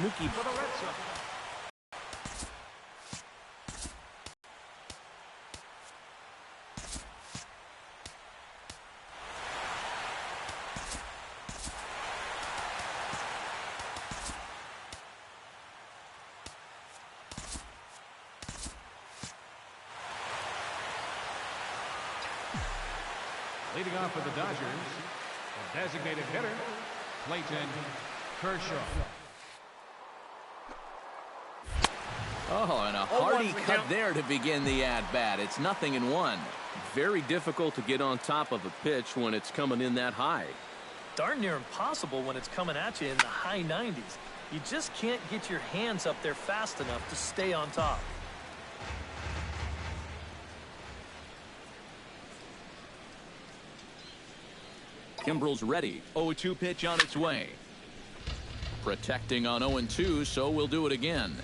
Mookie for the Red Sox. Leading off for the Dodgers, the designated hitter, Clayton, Kershaw. Oh, and a hearty cut there to begin the at-bat. It's 0-1. Very difficult to get on top of a pitch when it's coming in that high. Darn near impossible when it's coming at you in the high 90s. You just can't get your hands up there fast enough to stay on top. Kimbrel's ready. 0-2 pitch on its way. Protecting on 0-2, so we'll do it again.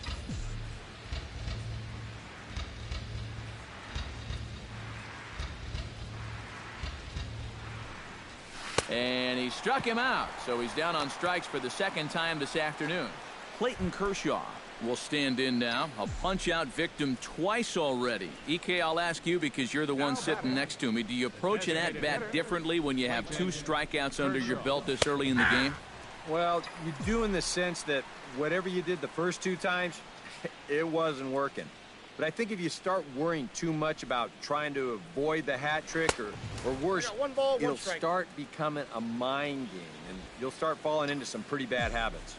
And he struck him out, so he's down on strikes for the second time this afternoon. Clayton Kershaw will stand in now. A punch-out victim twice already. EK, I'll ask you because you're the one sitting next to me. Do you approach an at-bat differently when you have 2 strikeouts under your belt this early in the game? Well, you do in the sense that whatever you did the first 2 times, it wasn't working. But I think if you start worrying too much about trying to avoid the hat trick or worse, it'll start becoming a mind game, and you'll start falling into some pretty bad habits.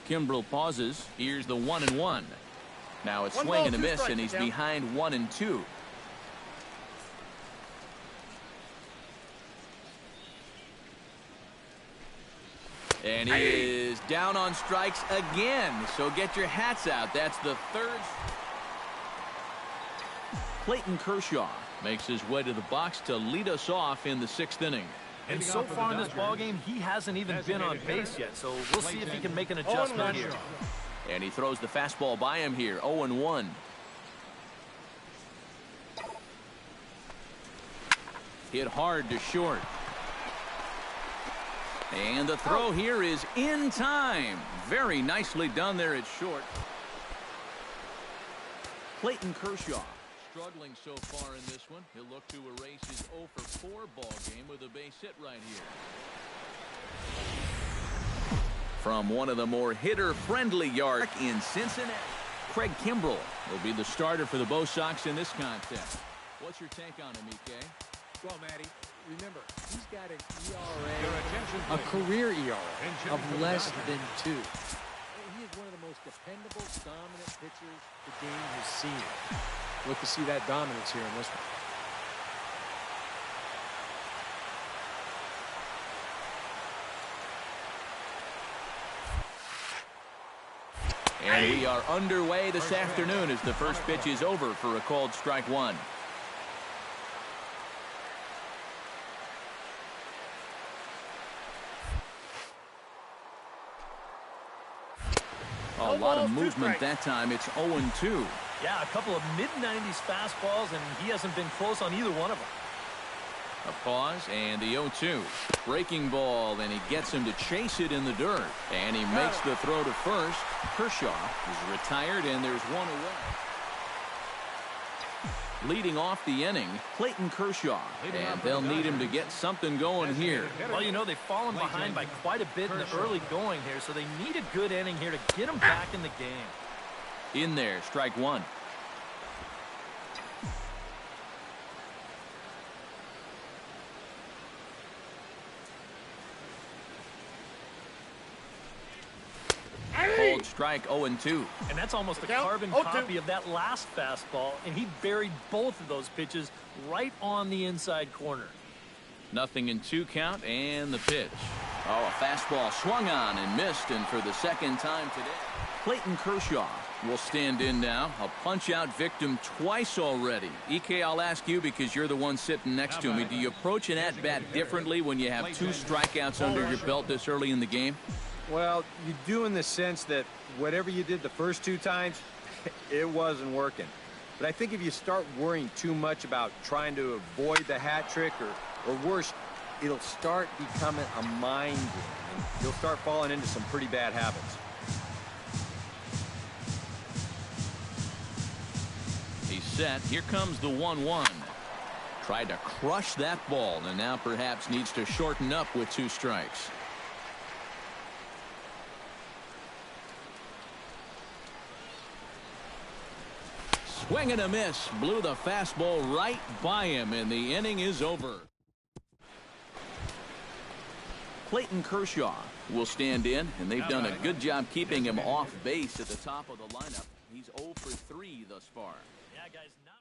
Kimbrel pauses. Here's the 1-1. Now it's swing and a miss, and he's behind 1-2. And he is down on strikes again. So get your hats out. That's the 3rd. Clayton Kershaw makes his way to the box to lead us off in the 6th inning. And so far in this ballgame, he hasn't even been on base yet. So we'll see if he can make an adjustment here. And he throws the fastball by him here. 0-1. Hit hard to short. And the throw here is in time. Very nicely done there at short. Clayton Kershaw struggling so far in this one. He'll look to erase his 0-for-4 ball game with a base hit right here. From one of the more hitter-friendly yards in Cincinnati, Craig Kimbrel will be the starter for the Bo Sox in this contest. What's your take on him, EK? Well, Matty, remember, he's got an ERA, a career ERA of less than 2. He is one of the most dependable, dominant pitchers the game has seen. Look to see that dominance here in this one. And we are underway this afternoon as the first pitch is over for a called strike 1. A lot of movement that time. It's 0-2. Yeah, a couple of mid-90s fastballs, and he hasn't been close on either one of them. A pause, and the 0-2. Breaking ball, and he gets him to chase it in the dirt. And he makes the throw to first. Kershaw is retired, and there's one away. Leading off the inning, Clayton Kershaw. And they'll need him to get something going here. Well, you know, they've fallen behind by quite a bit in the early going here, so they need a good inning here to get them back in the game. In there, strike 1. Cold strike 0-2. And that's almost a carbon copy of that last fastball, and he buried both of those pitches right on the inside corner. 0-2 count, and the pitch. Oh, a fastball swung on and missed, and for the second time today, Clayton Kershaw will stand in now. A punch-out victim twice already. EK, I'll ask you because you're the one sitting next to me. Do you approach an at-bat differently when you have 2 strikeouts under your belt this early in the game? Well, you do in the sense that whatever you did the first 2 times, it wasn't working. But I think if you start worrying too much about trying to avoid the hat trick or Or worse, it'll start becoming a mind game, and you'll start falling into some pretty bad habits. He's set. Here comes the 1-1. Tried to crush that ball, and now perhaps needs to shorten up with 2 strikes. Swing and a miss. Blew the fastball right by him, and the inning is over. Clayton Kershaw will stand in, and they've done a good job keeping him off base at the top of the lineup. He's 0 for 3 thus far. Yeah, guys, not.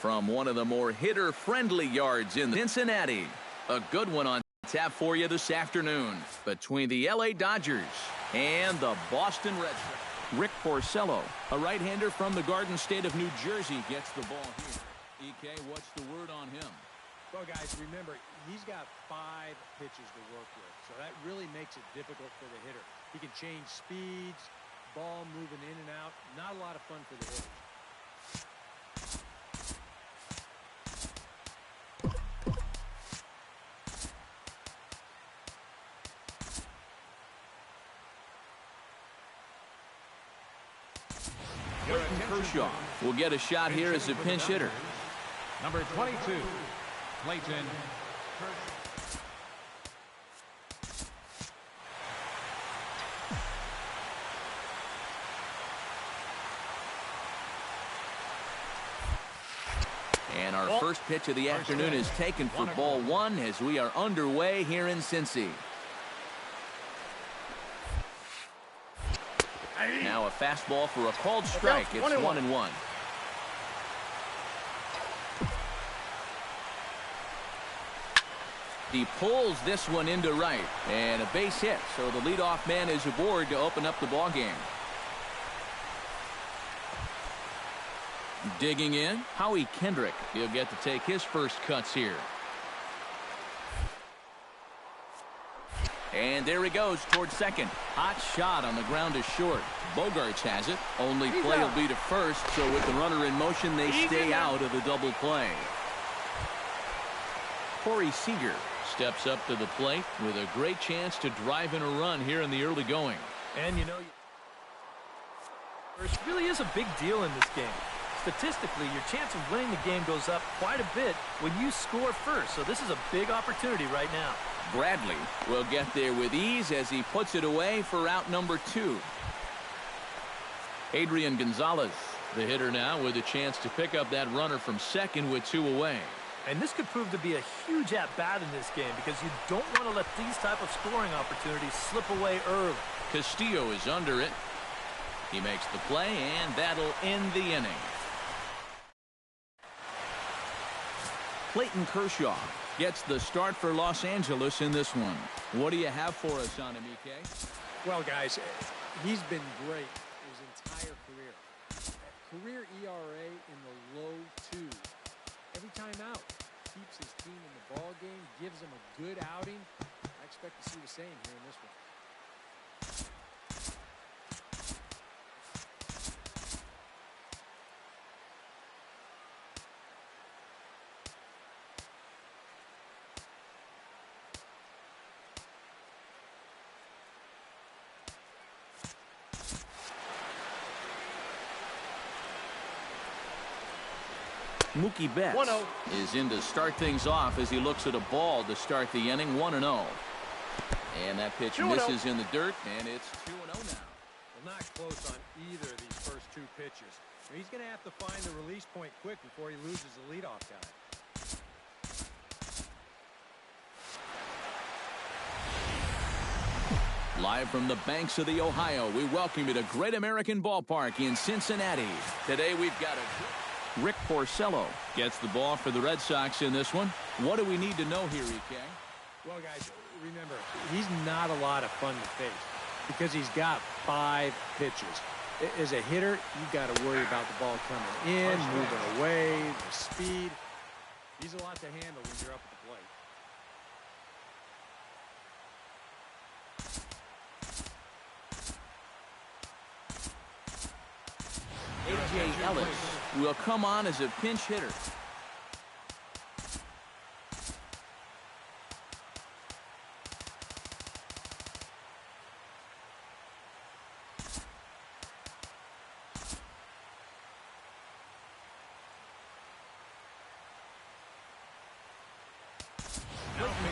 From one of the more hitter-friendly yards in Cincinnati. A good one on tap for you this afternoon between the LA Dodgers and the Boston Red Sox. Rick Porcello, a right-hander from the Garden State of New Jersey, gets the ball here. EK, what's the word on him? Well, guys, remember, he's got 5 pitches to work with, so that really makes it difficult for the hitter. He can change speeds, ball moving in and out. Not a lot of fun for the hitters. Kershaw will get a shot here as a pinch hitter. Number 22, Clayton. And our first pitch of the afternoon is taken for ball one as we are underway here in Cincy. Now a fastball for a called strike. It's 1-1. He pulls this one into right, and a base hit. So the leadoff man is aboard to open up the ball game. Digging in, Howie Kendrick. He'll get to take his first cuts here. And there he goes towards second. Hot shot on the ground is short. Bogarts has it. Only play will be to first, so with the runner in motion, they stay out of the double play. Corey Seager steps up to the plate with a great chance to drive in a run here in the early going. And you know, first really is a big deal in this game. Statistically, your chance of winning the game goes up quite a bit when you score first. So this is a big opportunity right now. Bradley will get there with ease as he puts it away for out number 2. Adrian Gonzalez, the hitter now, with a chance to pick up that runner from second with 2 away. And this could prove to be a huge at-bat in this game because you don't want to let these type of scoring opportunities slip away early. Castillo is under it. He makes the play, and that'll end the inning. Clayton Kershaw gets the start for Los Angeles in this one. What do you have for us on him, EK? Well, guys, he's been great his entire career. Career ERA in the low 2s. Every time out, keeps his team in the ball game, gives them a good outing. I expect to see the same here in this one. Mookie Betts is in to start things off as he looks at a ball to start the inning. 1-0. And that pitch misses in the dirt, and it's 2-0 now. Well, not close on either of these first 2 pitches. He's going to have to find the release point quick before he loses the leadoff guy. Live from the banks of the Ohio, we welcome you to Great American Ballpark in Cincinnati. Today we've got Rick Porcello gets the ball for the Red Sox in this one. What do we need to know here, EK? Well, guys, remember, he's not a lot of fun to face because he's got 5 pitches. As a hitter, you've got to worry about the ball coming in, moving away, the speed. He's a lot to handle when you're up at the plate. A.J. Ellis will come on as a pinch hitter.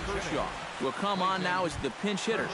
Kershaw will come on now as the pinch hitter.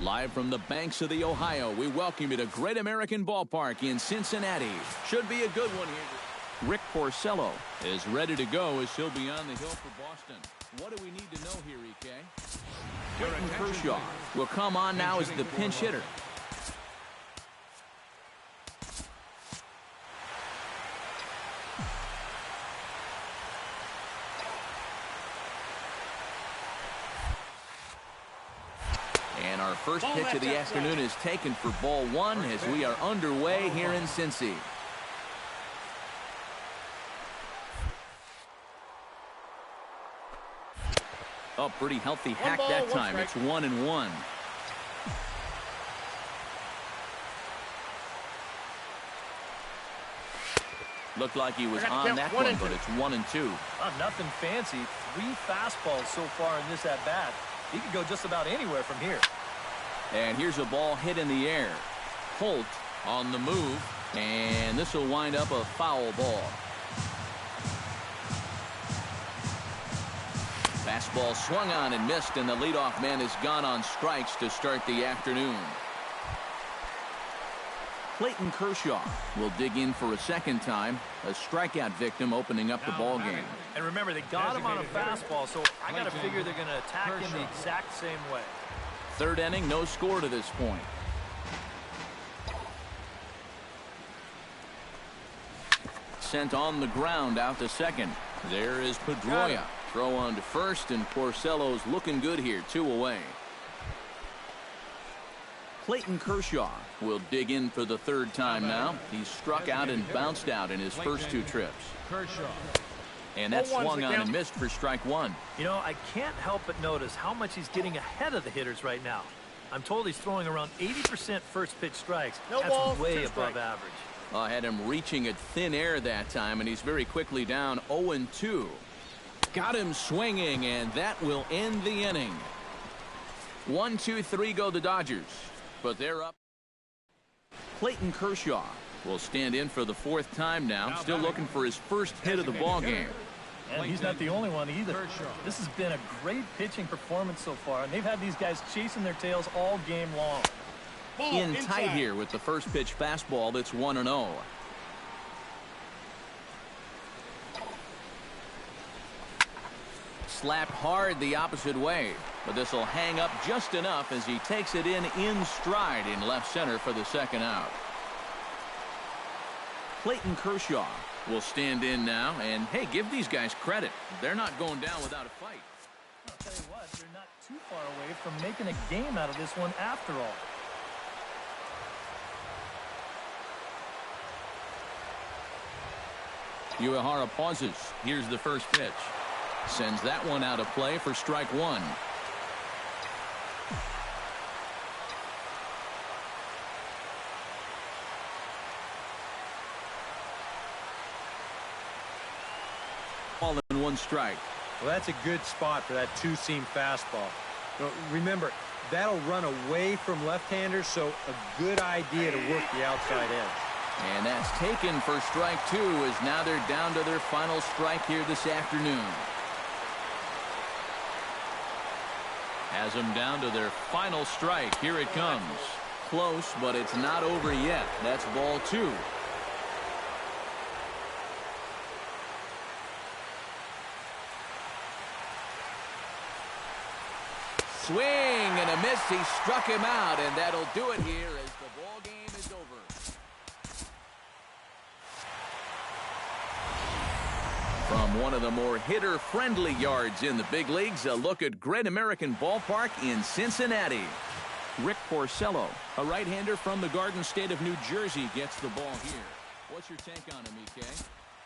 Live from the banks of the Ohio, we welcome you to Great American Ballpark in Cincinnati. Should be a good one here. Rick Porcello is ready to go as he'll be on the hill for Boston. What do we need to know here, EK? Clayton Kershaw will come on now as the pinch hitter. And our first pitch of the afternoon is taken for ball one as we are underway here in Cincy. Oh, pretty healthy hack that time. It's 1-1. Looked like he was on that one, but it's 1-2. Nothing fancy. 3 fastballs so far in this at-bat. He could go just about anywhere from here. And here's a ball hit in the air. Holt on the move, and this will wind up a foul ball. Fastball swung on and missed, and the leadoff man has gone on strikes to start the afternoon. Clayton Kershaw will dig in for a second time. A strikeout victim opening up the ball game. And remember, they got him on a fastball, so I got to figure they're going to attack him the exact same way. Third inning, no score to this point. Sent on the ground out to second. There is Pedroia. Throw on to first, and Porcello's looking good here, 2 away. Clayton Kershaw will dig in for the third time now. He's struck out and bounced out in his first 2 trips. And that swung on and missed for strike 1. You know, I can't help but notice how much he's getting ahead of the hitters right now. I'm told he's throwing around 80% first pitch strikes. That's way above average. I had him reaching at thin air that time, and he's very quickly down 0-2. Got him swinging, and that will end the inning. 1, 2, 3 go the Dodgers, but they're up. Clayton Kershaw will stand in for the 4th time now, still looking for his first hit of the ball game. And he's not the only one either. This has been a great pitching performance so far, and they've had these guys chasing their tails all game long. In tight here with the first pitch fastball that's 1-0. Slapped hard the opposite way, but this will hang up just enough as he takes it in stride in left center for the second out. Clayton Kershaw will stand in now, and hey, give these guys credit. They're not going down without a fight. I'll tell you what, they're not too far away from making a game out of this one after all. Uehara pauses. Here's the first pitch. Sends that one out of play for strike 1. Ball and 1 strike. Well, that's a good spot for that 2-seam fastball. Now, remember, that'll run away from left-handers, so a good idea to work the outside edge. And that's taken for strike 2 as now they're down to their final strike here this afternoon. Has them down to their final strike. Here it comes. Close, but it's not over yet. That's ball 2. Swing and a miss. He struck him out, and that'll do it here as the ball game is over. From one of the more hitter-friendly yards in the big leagues, a look at Great American Ballpark in Cincinnati. Rick Porcello, a right-hander from the Garden State of New Jersey, gets the ball here. What's your take on him, EK?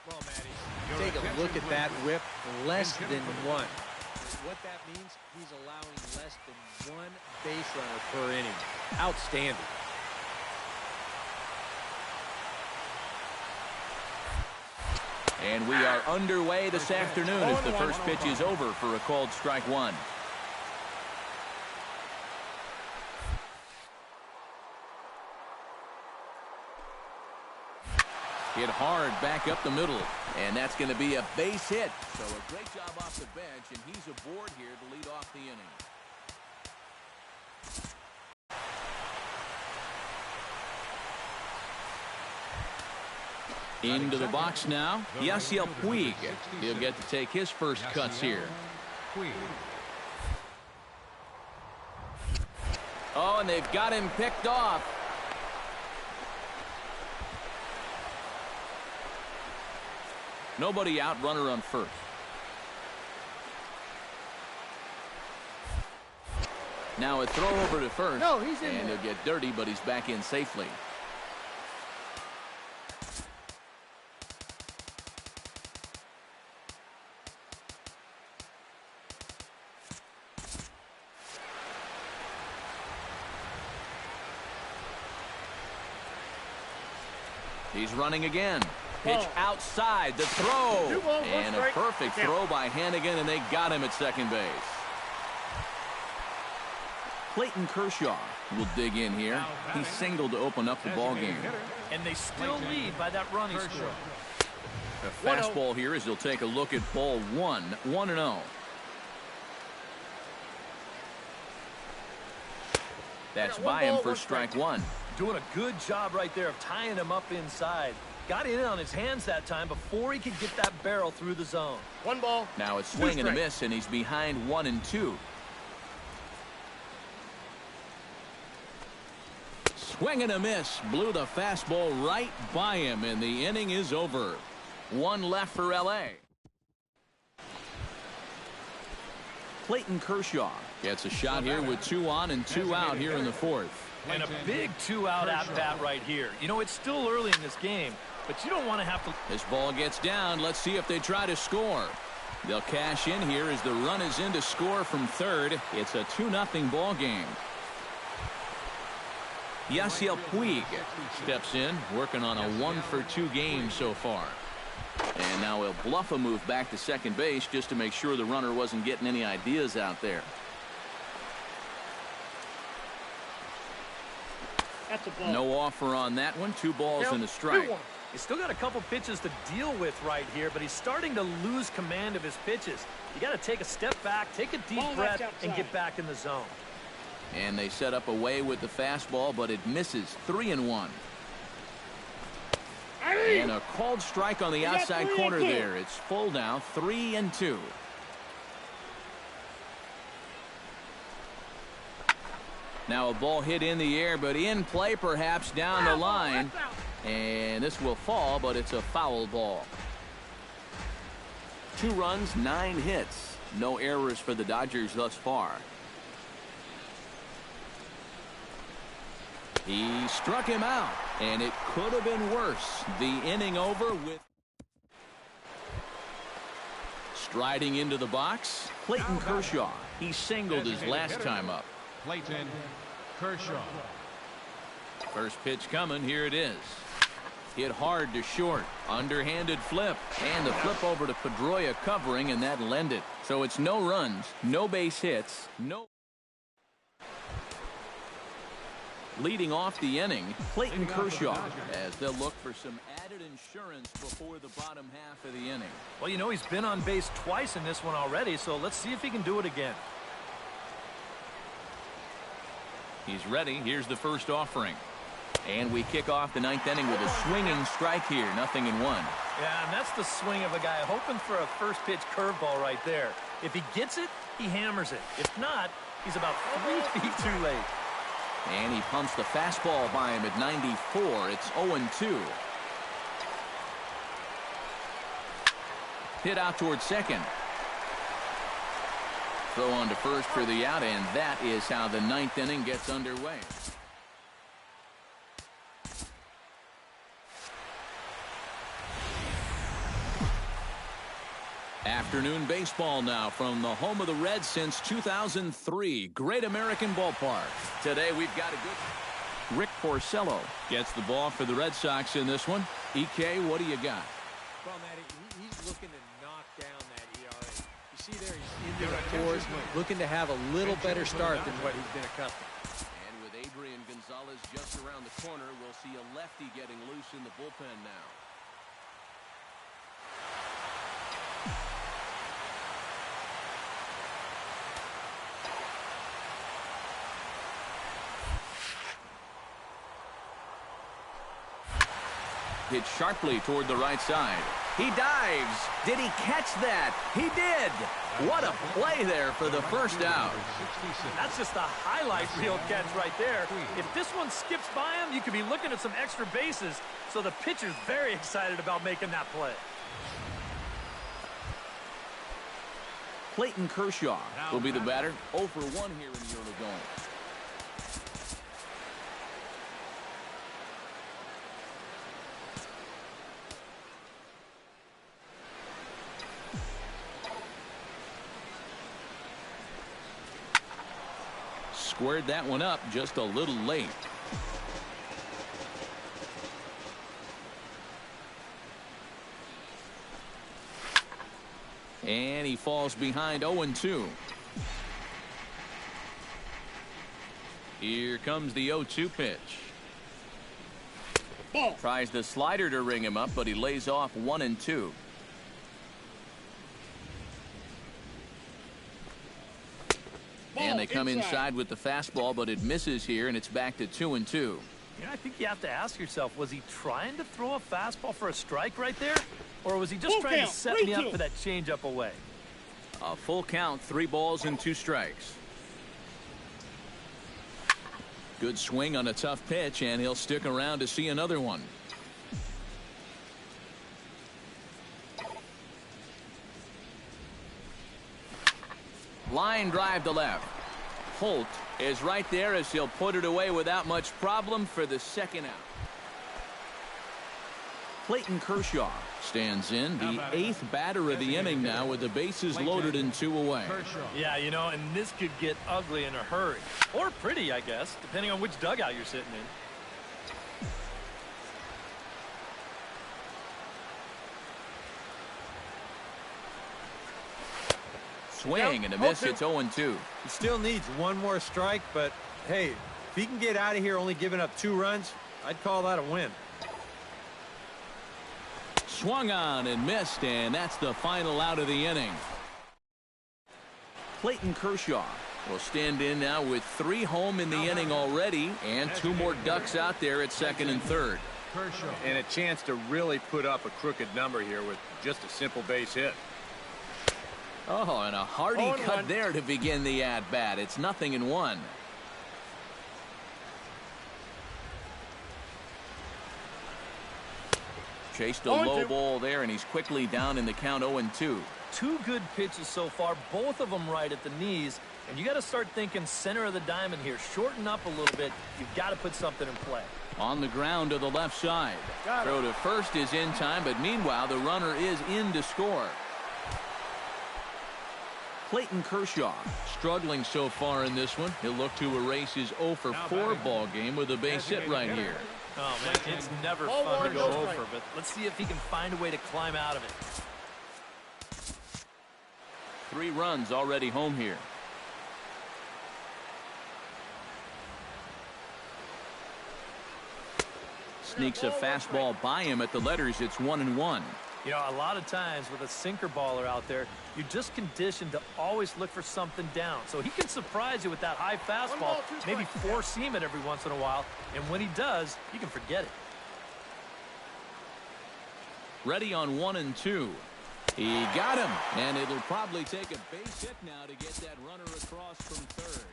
Well, Matty, take a look at that whip. Less than 1. What that means, he's allowing less than 1 base runner per inning. Outstanding. And we are underway this afternoon as the first pitch is over for a called strike 1. Hit hard back up the middle, and that's going to be a base hit. So a great job off the bench, and he's aboard here to lead off the inning. Into the box now. Yasiel Puig. He'll get to take his first cuts here. Oh, and they've got him picked off. Nobody out, runner on first. Now a throw over to first. No, he's in and there. He'll get dirty, but he's back in safely. He's running again. Pitch outside, the throw. And a perfect throw by Hannigan, and they got him at second base. Clayton Kershaw will dig in here. He singled to open up the ball game. And they still lead by that run he scored. The fastball here as he'll take a look at ball one. 1-0. That's by him for strike one. Doing a good job right there of tying him up inside. Got in on his hands that time before he could get that barrel through the zone. 1 ball. Now it's swing and a miss, and he's behind 1-2. Swing and a miss. Blew the fastball right by him, and the inning is over. One left for L.A. Clayton Kershaw gets a shot here with 2 on and 2 out here in the fourth. And a big 2-out at-bat right here. You know, it's still early in this game, but you don't want to have to... This ball gets down. Let's see if they try to score. They'll cash in here as the run is in to score from third. It's a 2-0 ball game. Yasiel Puig steps in, working on a 1-for-2 game so far. And now he'll bluff a move back to second base just to make sure the runner wasn't getting any ideas out there. That's a ball. No offer on that one. 2 balls and a strike. He's still got a couple pitches to deal with right here, but he's starting to lose command of his pitches. You got to take a step back, take a deep breath, and get back in the zone. And they set up away with the fastball, but it misses. 3-1. And a called strike on the outside corner there. It's full now. 3-2. Now a ball hit in the air, but in play perhaps down the line. And this will fall, but it's a foul ball. 2 runs, 9 hits. No errors for the Dodgers thus far. He struck him out, and it could have been worse. The inning over with striding into the box, Clayton Kershaw. He singled his last time up. Clayton Kershaw. First pitch coming. Here it is. Hit hard to short. Underhanded flip. And the flip over to Pedroia covering, and that lend it. So it's no runs, no base hits, no. Leading off the inning, Clayton Kershaw, as they'll look for some added insurance before the bottom half of the inning. Well, you know, he's been on base twice in this one already, so let's see if he can do it again. He's ready. Here's the first offering. And we kick off the 9th inning with a swinging strike here. 0-1. Yeah, and that's the swing of a guy hoping for a first pitch curveball right there. If he gets it, he hammers it. If not, he's about 3 feet too late. And he pumps the fastball by him at 94. It's 0-2. Hit out towards second. Throw on to first for the out, and that is how the 9th inning gets underway. Afternoon baseball now from the home of the Reds since 2003. Great American Ballpark. Today we've got a good... Rick Porcello gets the ball for the Red Sox in this one. EK, what do you got? Well, Matty, he's looking to knock down that ERA. You see there, he's into the fours, looking to have a little better start than what he's been accustomed. And with Adrian Gonzalez just around the corner, we'll see a lefty getting loose in the bullpen now. Hit sharply toward the right side. He dives. Did he catch that? He did. What a play there for the first out. That's just a highlight reel catch right there. If this one skips by him, you could be looking at some extra bases. So the pitcher's very excited about making that play. Clayton Kershaw will be the batter. 0 for 1 here in the early going. Squared that one up just a little late. And he falls behind 0-2. Here comes the 0-2 pitch. Ball. Tries the slider to ring him up, but he lays off 1-2. And they come inside with the fastball, but it misses here, and it's back to 2-2. You know, I think you have to ask yourself, was he trying to throw a fastball for a strike right there? Or was he just trying to set me up for that changeup away? A full count, 3 balls and 2 strikes. Good swing on a tough pitch, and he'll stick around to see another one. Line drive to left. Holt is right there as he'll put it away without much problem for the second out. Clayton Kershaw stands in, the 8th batter of the inning now with the bases loaded and 2 away. Yeah, you know, and this could get ugly in a hurry. Or pretty, I guess, depending on which dugout you're sitting in. Swing and a miss. It's 0-2. He still needs one more strike, but hey, if he can get out of here only giving up 2 runs, I'd call that a win. Swung on and missed, and that's the final out of the inning. Clayton Kershaw will stand in now with 3 home in the inning already, and 2 more ducks out there at second and third. And a chance to really put up a crooked number here with just a simple base hit. Oh, and a hearty cut there to begin the at-bat. It's 0-1. Chased a low ball there, and he's quickly down in the count 0-2. 2 good pitches so far, both of them right at the knees. And you got to start thinking center of the diamond here. Shorten up a little bit. You've got to put something in play. On the ground to the left side. Throw to first is in time, but meanwhile, the runner is in to score. Clayton Kershaw struggling so far in this one. He'll look to erase his 0 for 4 ball game with a base hit right here. Oh, man, it's never fun to go over, but let's see if he can find a way to climb out of it. 3 runs already home here. Sneaks a fastball by him at the letters. It's 1-1. You know, a lot of times with a sinker baller out there, you're just conditioned to always look for something down. So he can surprise you with that high fastball, maybe 4-seam it every once in a while. And when he does, you can forget it. Ready on 1-2. He got him, and it'll probably take a base hit now to get that runner across from third.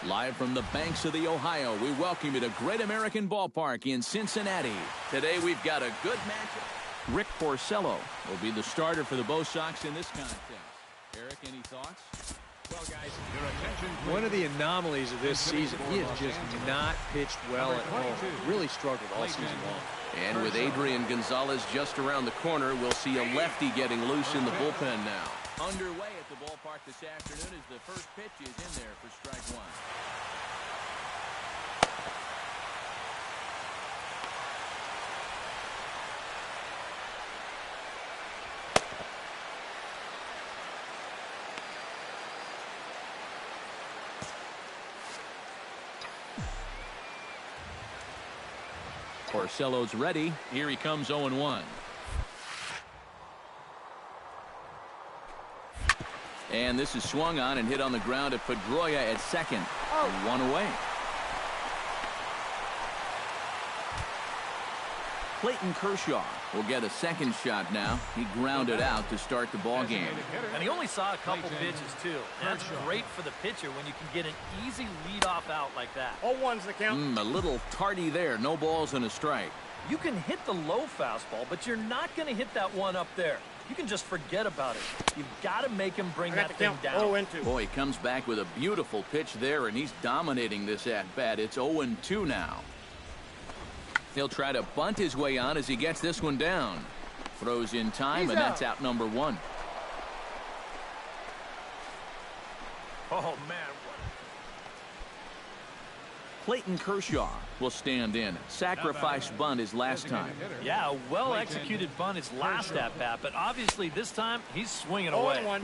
Live from the banks of the Ohio, we welcome you to Great American Ballpark in Cincinnati. Today we've got a good matchup. Rick Porcello will be the starter for the Bo Sox in this contest. Eric, any thoughts? Well, guys, your attention, please. One of the anomalies of this season, he has just not pitched well at home. Really struggled all season long. And with Adrian Gonzalez just around the corner, we'll see a lefty getting loose in the bullpen now. Underway at the ballpark this afternoon as the first pitch is in there for strike 1. Porcello's ready. Here he comes 0-1. And this is swung on and hit on the ground to Pedroia at second. One away. Clayton Kershaw will get a second shot now. He grounded out to start the ball game. And he only saw a couple pitches, too. That's great for the pitcher when you can get an easy leadoff out like that. 0-1's the count. A little tardy there. No balls and a strike. You can hit the low fastball, but you're not going to hit that one up there. You can just forget about it. You've got to make him bring that thing down. 0-2. Boy, he comes back with a beautiful pitch there, and he's dominating this at-bat. It's 0-2 now. He'll try to bunt his way on as he gets this one down. Throws in time, and that's out number one. Oh, man. Clayton Kershaw will stand in. Sacrifice bunt his last time. Yeah, a well-executed bunt his last at-bat, but obviously this time he's swinging away. 0-1.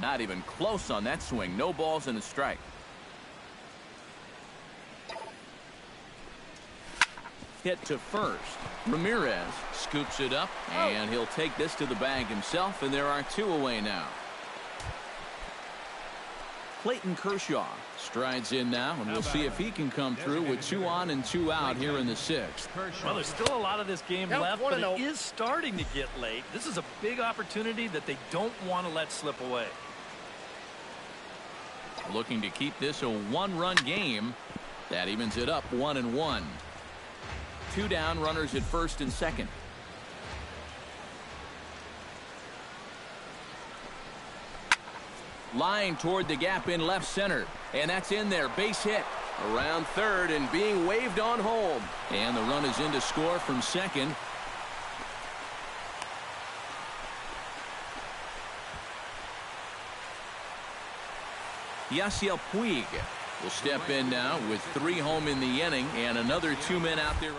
Not even close on that swing. No balls and a strike. Hit to first. Ramirez scoops it up, and he'll take this to the bag himself, and there are two away now. Clayton Kershaw strides in now, and we'll see if he can come through with 2 on and 2 out here in the 6th. Well, there's still a lot of this game left, but it is starting to get late. This is a big opportunity that they don't want to let slip away. Looking to keep this a 1-run game. That evens it up 1-1. 2 down, runners at first and second. Line toward the gap in left center, and that's in there. Base hit around third and being waved on home, and the run is in to score from second. Yasiel Puig will step in now with 3 home in the inning and another 2 men out there.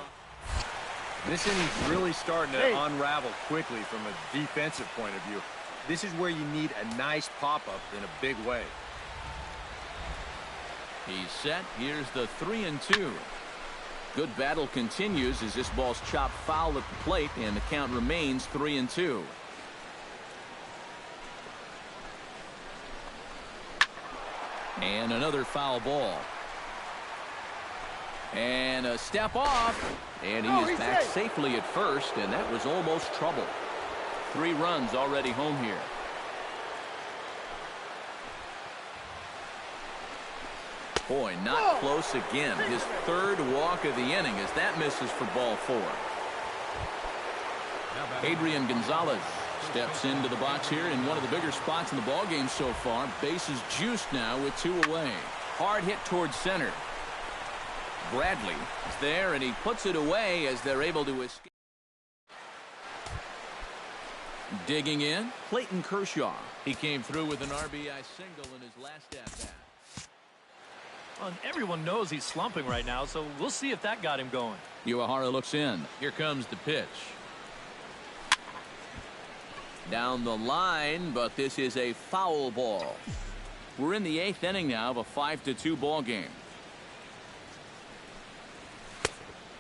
This inning's really starting to unravel quickly from a defensive point of view. This is where you need a nice pop-up in a big way. He's set. Here's the 3-2. Good battle continues as this ball's chopped foul at the plate, and the count remains 3-2. And another foul ball. And a step off. And he is back safely at first, and that was almost trouble. 3 runs already home here. Boy, not close again. His 3rd walk of the inning as that misses for ball 4. Adrian Gonzalez steps into the box here in one of the bigger spots in the ballgame so far. Bases juiced now with 2 away. Hard hit towards center. Bradley is there, and he puts it away as they're able to escape. Digging in, Clayton Kershaw. He came through with an RBI single in his last at-bat. Well, everyone knows he's slumping right now, so we'll see if that got him going. Uehara looks in. Here comes the pitch. Down the line, but this is a foul ball. We're in the 8th inning now of a 5-2 ball game.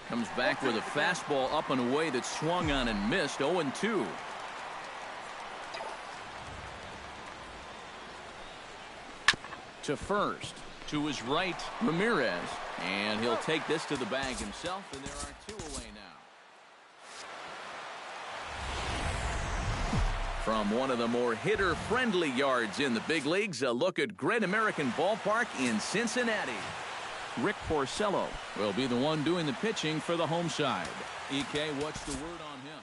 Comes back with a fastball up and away that swung on and missed. 0-2. To first. To his right, Ramirez. And he'll take this to the bag himself, and there are 2 away now. From one of the more hitter-friendly yards in the big leagues, a look at Great American Ballpark in Cincinnati. Rick Porcello will be the one doing the pitching for the home side. EK, what's the word on him?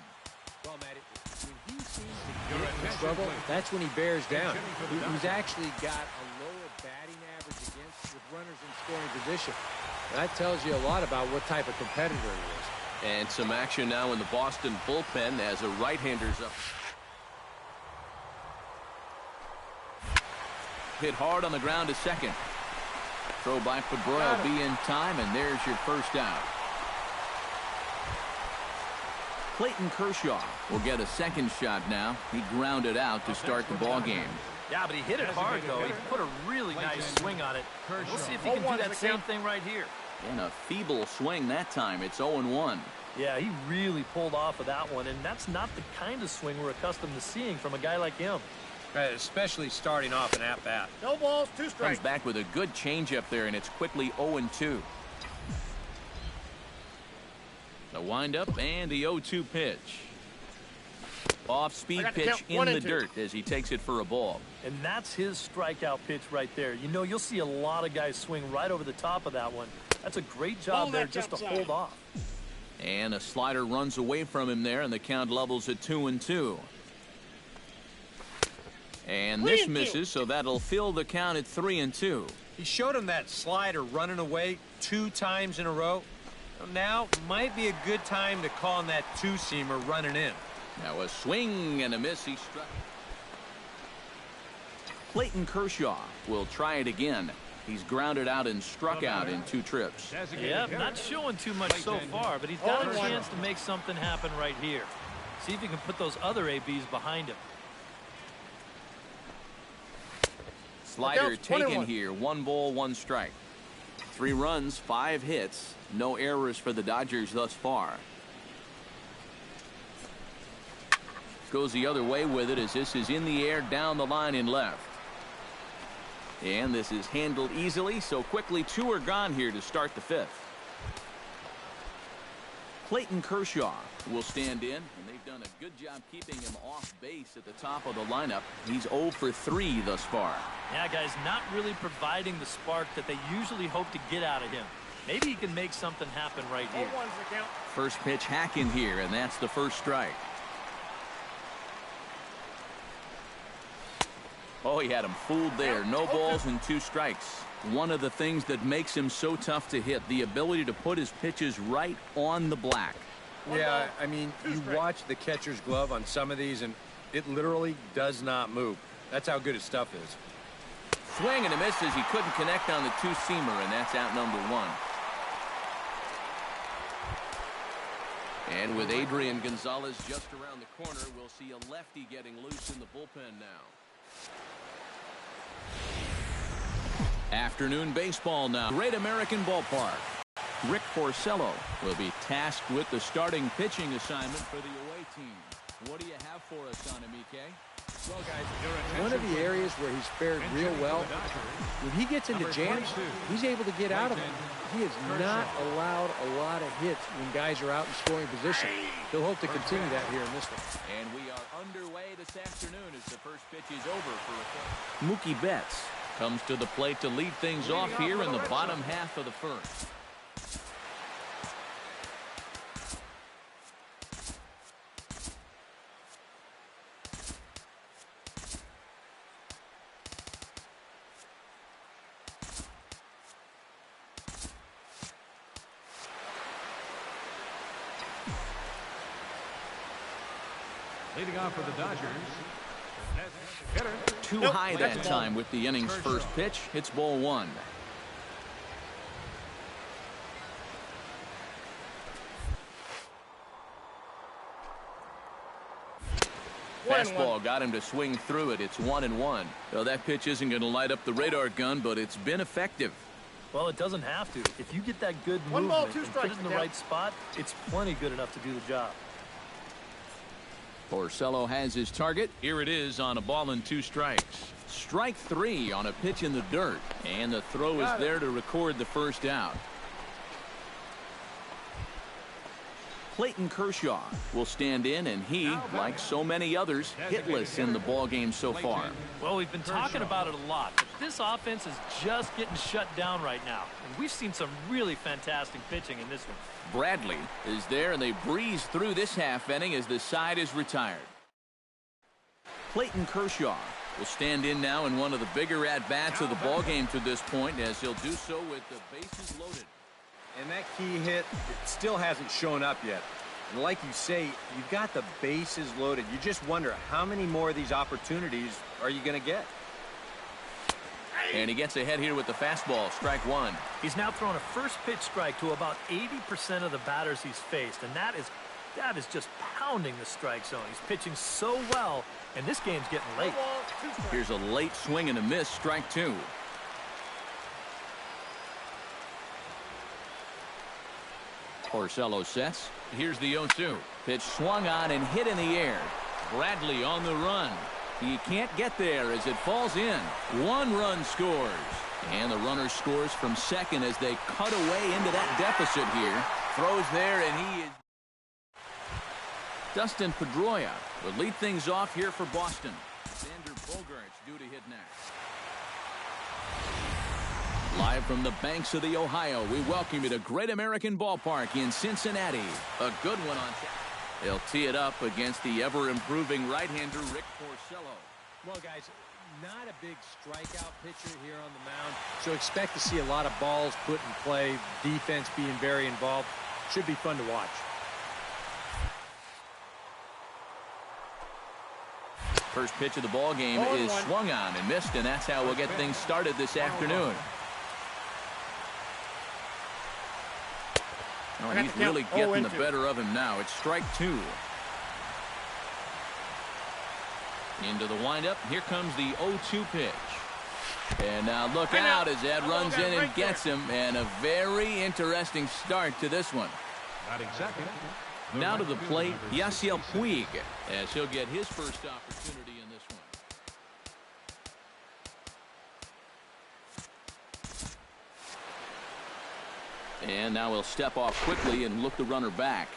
Well, Matt, when he seems to get in trouble, that's when he bears down. He's actually got a lower batting average against with runners in scoring position. That tells you a lot about what type of competitor he is. And some action now in the Boston bullpen as a right-hander's up. Hit hard on the ground to second. Throw by Pedroia will be in time, and there's your first out. Clayton Kershaw will get a second shot now. He grounded out to start the ball game. Yeah, but he hit it hard, though. He put a really nice swing on it. We'll see if he can do that same thing right here. And a feeble swing that time. It's 0-1. Yeah, he really pulled off of that one, and that's not the kind of swing we're accustomed to seeing from a guy like him. Especially starting off an at-bat. No balls, 2 strikes. Comes back with a good changeup there, and it's quickly 0-2. The windup and the 0-2 pitch. Off-speed pitch in the dirt as he takes it for a ball. And that's his strikeout pitch right there. You know, you'll see a lot of guys swing right over the top of that one. That's a great job there just to hold off. And a slider runs away from him there, and the count levels at 2-2. And this misses, so that'll fill the count at 3-2. He showed him that slider running away 2 times in a row. Now might be a good time to call on that 2-seamer running in. Now a swing and a miss. He struck. Clayton Kershaw will try it again. He's grounded out and struck out in 2 trips. Yep, not showing too much so far, but he's got a chance to make something happen right here. See if he can put those other ABs behind him. Slider taken here. 1 ball, 1 strike. 3 runs, 5 hits. No errors for the Dodgers thus far. Goes the other way with it as this is in the air down the line in left. And this is handled easily, so quickly 2 are gone here to start the 5th. Clayton Kershaw will stand in, and they've done a good job keeping him off base at the top of the lineup. He's 0 for 3 thus far. Yeah, guys, not really providing the spark that they usually hope to get out of him. Maybe he can make something happen right here. First pitch hack in here, and that's the first strike. Oh, he had him fooled there. No balls and 2 strikes. One of the things that makes him so tough to hit, the ability to put his pitches right on the black. Yeah, I mean, you watch the catcher's glove on some of these, and it literally does not move. That's how good his stuff is. Swing and a miss as he couldn't connect on the 2-seamer, and that's out number 1. And with Adrian Gonzalez just around the corner, we'll see a lefty getting loose in the bullpen now. Afternoon baseball now. Great American Ballpark. Rick Porcello will be tasked with the starting pitching assignment for the away team. What do you have for us on him, EK? Well, guys, one of the areas where he's fared real well, when he gets into jams, he's able to get out of them. He has not allowed a lot of hits when guys are out in scoring position. He'll hope to continue that here in this one. And we are underway this afternoon as the first pitch is over for a Mookie Betts comes to the plate to lead things off here in the bottom half of the first. Leading off for the Dodgers. Too high that time with the inning's first pitch. Hits ball 1. Fastball got him to swing through it. It's 1-1. So that pitch isn't going to light up the radar gun, but it's been effective. Well, it doesn't have to. If you get that good movement and put it in the right spot, it's plenty good enough to do the job. Porcello has his target. Here it is on a ball and 2 strikes. Strike 3 on a pitch in the dirt. And the throw is there to record the first out. Clayton Kershaw will stand in, and he, like so many others, hitless in the ballgame so far. Well, we've been talking about it a lot, but this offense is just getting shut down right now. And we've seen some really fantastic pitching in this one. Bradley is there, and they breeze through this half inning as the side is retired. Clayton Kershaw will stand in now in one of the bigger at-bats of the ballgame to this point, as he'll do so with the bases loaded. And that key hit, it still hasn't shown up yet. And like you say, you've got the bases loaded. You just wonder how many more of these opportunities are you going to get? And he gets ahead here with the fastball. Strike 1. He's now thrown a first pitch strike to about 80% of the batters he's faced, and that is just pounding the strike zone. He's pitching so well, and this game's getting late. Here's a late swing and a miss. Strike 2. Porcello sets. Here's the 0-2. Pitch swung on and hit in the air. Bradley on the run. He can't get there as it falls in. 1 run scores. And the runner scores from second as they cut away into that deficit here. Throws there, and he is... Dustin Pedroia will lead things off here for Boston. Xander Bogaerts due to hit next. Live from the banks of the Ohio, we welcome you to Great American Ballpark in Cincinnati. A good one on tap. They'll tee it up against the ever-improving right-hander Rick Porcello. Well, guys, not a big strikeout pitcher here on the mound, so expect to see a lot of balls put in play, defense being very involved. Should be fun to watch. First pitch of the ball game is swung on and missed, and that's how we'll get things started this afternoon. Oh, he's really getting the better of him now. It's strike 2. Into the windup. Here comes the 0-2 pitch. And now look out as that runs in and gets him. And a very interesting start to this one. Now to the plate, Yasiel Puig, as he'll get his first opportunity in this one. And now he'll step off quickly and look the runner back.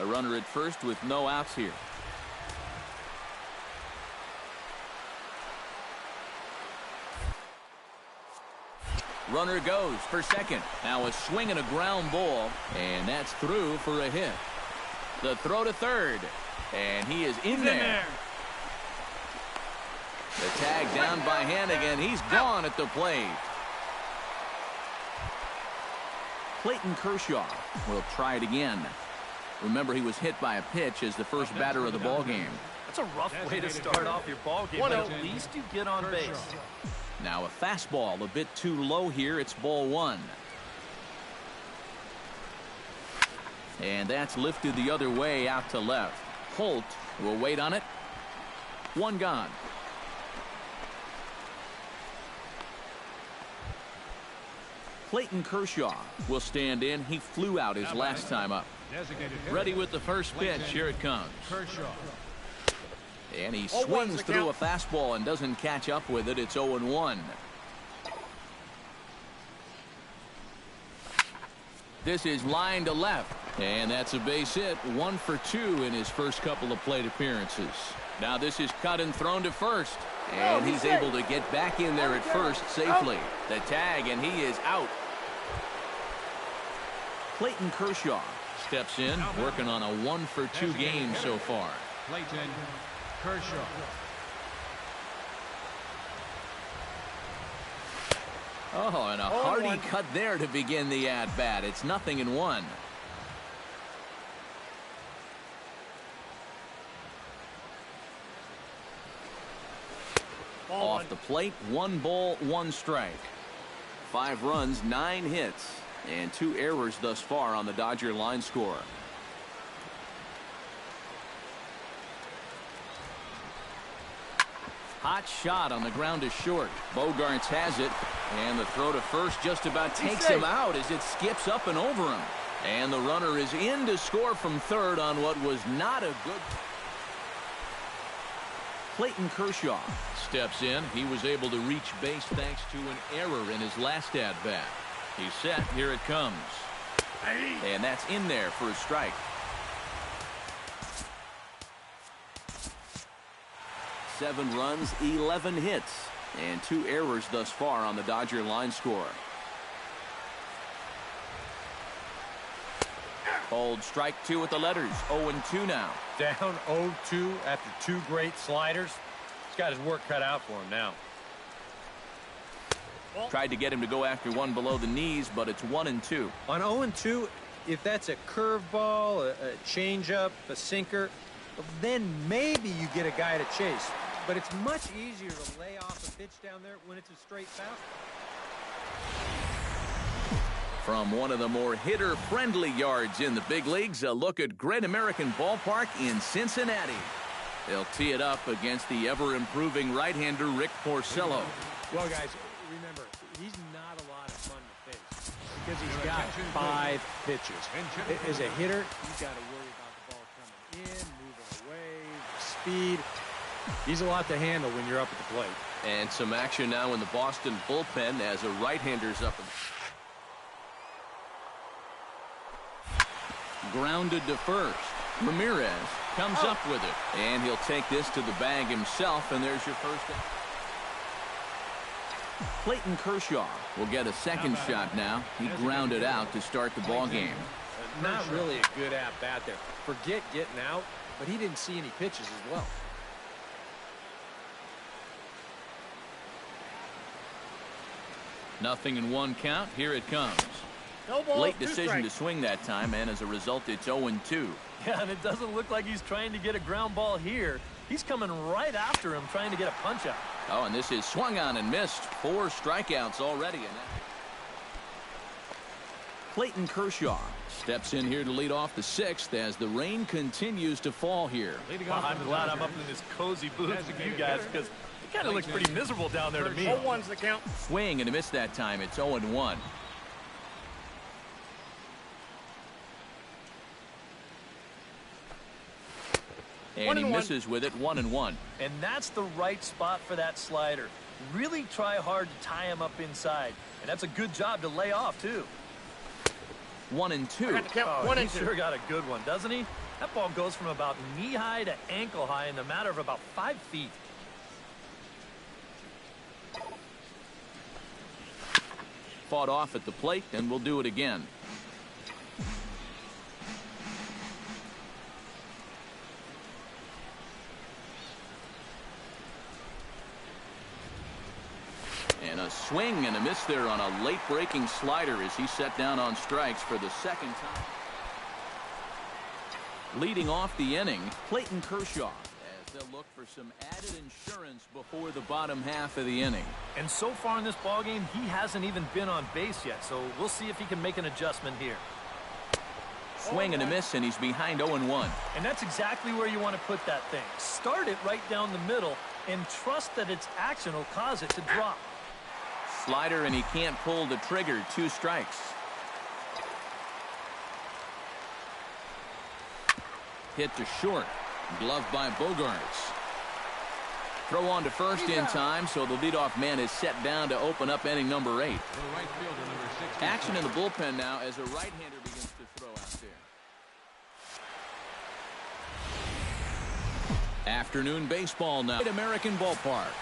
A runner at first with no outs here. Runner goes for second. Now a swing and a ground ball, and that's through for a hit. The throw to third, and he is in there. The tag down by Hannigan. He's gone at the plate. Clayton Kershaw will try it again. Remember, he was hit by a pitch as the first batter of the ball game. That's a rough way to start off your ball game, but at least you get on base. Now a fastball a bit too low here. It's ball 1. And that's lifted the other way out to left. Holt will wait on it. 1 gone. Clayton Kershaw will stand in. He flew out his last time up. Ready with the first pitch. Here it comes. And he swings through a fastball and doesn't catch up with it. It's 0-1. This is line to left. And that's a base hit. 1 for 2 in his first couple of plate appearances. Now this is cut and thrown to first. And he's able to get back in there at first safely. The tag, and he is out. Clayton Kershaw steps in, working on a 1 for 2 game so far. Clayton Kershaw. Oh, and a hearty cut there to begin the at-bat. It's 0-1. Off the plate, 1 ball, 1 strike. 5 runs, 9 hits, and 2 errors thus far on the Dodger line score. Hot shot on the ground to short. Bogaerts has it, and the throw to first just about takes him out as it skips up and over him. And the runner is in to score from third on what was not a good... Clayton Kershaw steps in. He was able to reach base thanks to an error in his last at-bat. He's set. Here it comes. And that's in there for a strike. 7 runs, 11 hits, and 2 errors thus far on the Dodger line score. Hold strike 2 with the letters. 0-2 now. Down 0-2 after 2 great sliders. He's got his work cut out for him now. Tried to get him to go after one below the knees, but it's 1-2. On 0-2, if that's a curveball, a changeup, a sinker, then maybe you get a guy to chase. But it's much easier to lay off a pitch down there when it's a straight fastball. From one of the more hitter-friendly yards in the big leagues, a look at Great American Ballpark in Cincinnati. They'll tee it up against the ever-improving right-hander Rick Porcello. Well, guys, remember, he's not a lot of fun to face because he's got 5 pitches. As a hitter, you've got to worry about the ball coming in, moving away, speed. He's a lot to handle when you're up at the plate. And some action now in the Boston bullpen as a right-hander's up. Grounded to first. Ramirez comes up with it. And he'll take this to the bag himself, and there's your first out. Clayton Kershaw will get a second shot now. He grounded out to start the ball game. Not really a good at-bat there. Forget getting out, but he didn't see any pitches as well. Nothing in one count. Here it comes. No ball, Late decision to swing that time, and as a result, it's 0-2. Yeah, and it doesn't look like he's trying to get a ground ball here. He's coming right after him, trying to get a punch out. Oh, and this is swung on and missed. 4 strikeouts already. Clayton Kershaw steps in here to lead off the 6th as the rain continues to fall here. Well, I'm glad I'm up in this cozy booth with you guys because it kind of looks pretty miserable down there to me. 0-1's the count. Swing and a miss that time. It's 0-1. And he misses with it. 1-1. And that's the right spot for that slider. Really try hard to tie him up inside. And that's a good job to lay off, too. 1-2. Oh, he sure got a good one, doesn't he? That ball goes from about knee-high to ankle-high in the matter of about 5 feet. Fought off at the plate, and we'll do it again. And a swing and a miss there on a late breaking slider as he set down on strikes for the second time. Leading off the inning, Clayton Kershaw, as they'll look for some added insurance before the bottom half of the inning. And so far in this ballgame, he hasn't even been on base yet, so we'll see if he can make an adjustment here. Swing and a miss, and he's behind 0-1. And that's exactly where you want to put that thing. Start it right down the middle and trust that its action will cause it to drop. Slider, and he can't pull the trigger. 2 strikes. Hit to short. Glove by Bogarts. Throw on to first in time, so the leadoff man is set down to open up inning number 8. Action in the bullpen now as a right-hander begins to throw out there. Afternoon baseball now at American Ballpark.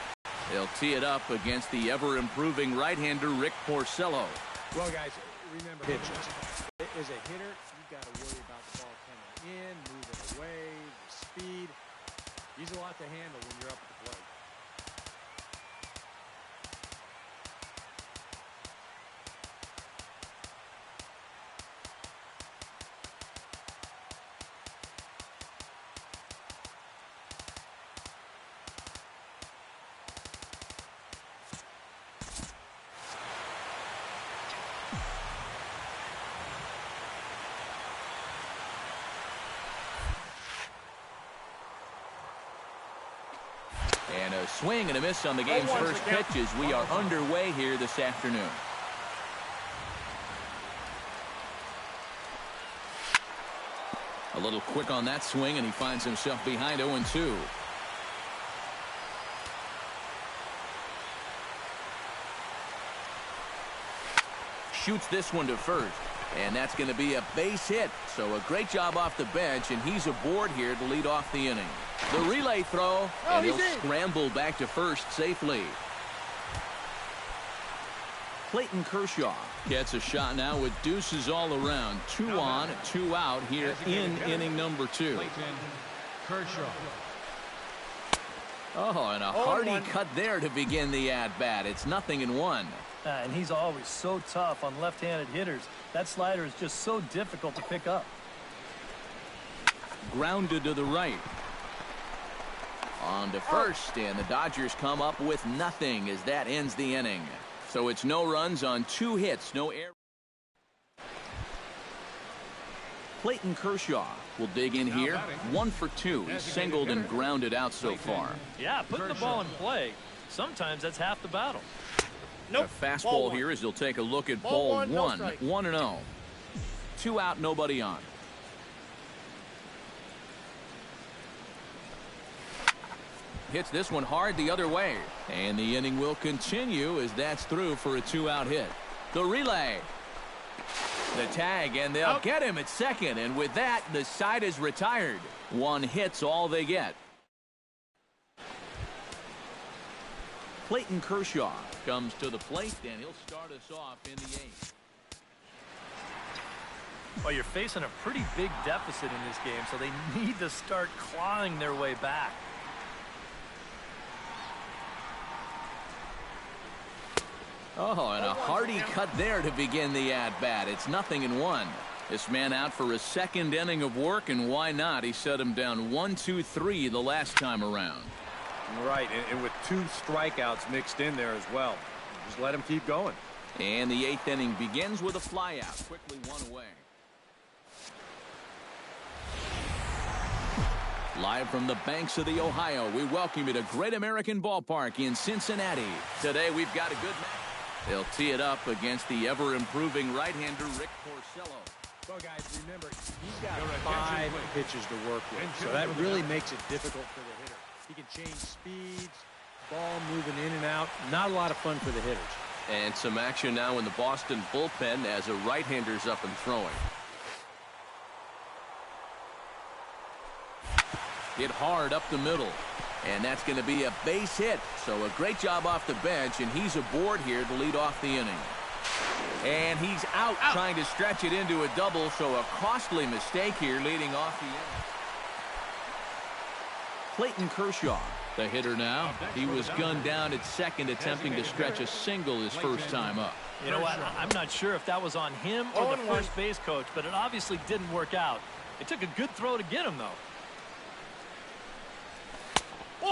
They'll tee it up against the ever-improving right-hander Rick Porcello. Well, guys, remember pitches. As a hitter, you've got to worry about the ball coming in, moving away, the speed. He's a lot to handle when you're up at the plate. And a swing and a miss on the game's first pitch as we are underway here this afternoon. A little quick on that swing, and he finds himself behind 0-2. Shoots this one to first, and that's going to be a base hit. So a great job off the bench, and he's aboard here to lead off the inning. The relay throw, and he'll scramble back to first safely. Clayton Kershaw gets a shot now with deuces all around. 2 on, 2 out here in inning number 2. Clayton Kershaw. Oh, and a hearty cut there to begin the at-bat. It's 0-1. And he's always so tough on left-handed hitters. That slider is just so difficult to pick up. Grounded to the right. On to first, and the Dodgers come up with nothing as that ends the inning. So it's no runs on 2 hits, no errors. Clayton Kershaw will dig in here. 1 for 2. He's singled and grounded out so far. Yeah, putting the ball in play, sometimes that's half the battle. A fastball here as he'll take a look at ball 1. 1-0. 2 out, nobody on. hits this one hard the other way. And the inning will continue as that's through for a 2-out hit. The relay. The tag, and they'll get him at second. And with that, the side is retired. 1 hit's all they get. Clayton Kershaw comes to the plate, and he'll start us off in the 8th. Well, you're facing a pretty big deficit in this game, so they need to start clawing their way back. Oh, and a hearty cut there to begin the at-bat. It's 0-1. This man out for a second inning of work, and why not? He set him down 1-2-3 the last time around. Right, and with 2 strikeouts mixed in there as well. Just let him keep going. And the 8th inning begins with a flyout. Quickly 1 away. Live from the banks of the Ohio, we welcome you to Great American Ballpark in Cincinnati. Today we've got a good match. They'll tee it up against the ever-improving right-hander Rick Porcello. So, guys, remember, he's got 5 pitches to work with, so that really makes it difficult for the hitter. He can change speeds, ball moving in and out. Not a lot of fun for the hitters. And some action now in the Boston bullpen as a right-hander's up and throwing. Hit hard up the middle. And that's going to be a base hit. So a great job off the bench, and he's aboard here to lead off the inning. And he's out trying to stretch it into a double, so a costly mistake here leading off the inning. Clayton Kershaw, the hitter now. He was gunned down at second, attempting to stretch a single his first time up. You know what? I'm not sure if that was on him or the first base coach, but it obviously didn't work out. It took a good throw to get him, though.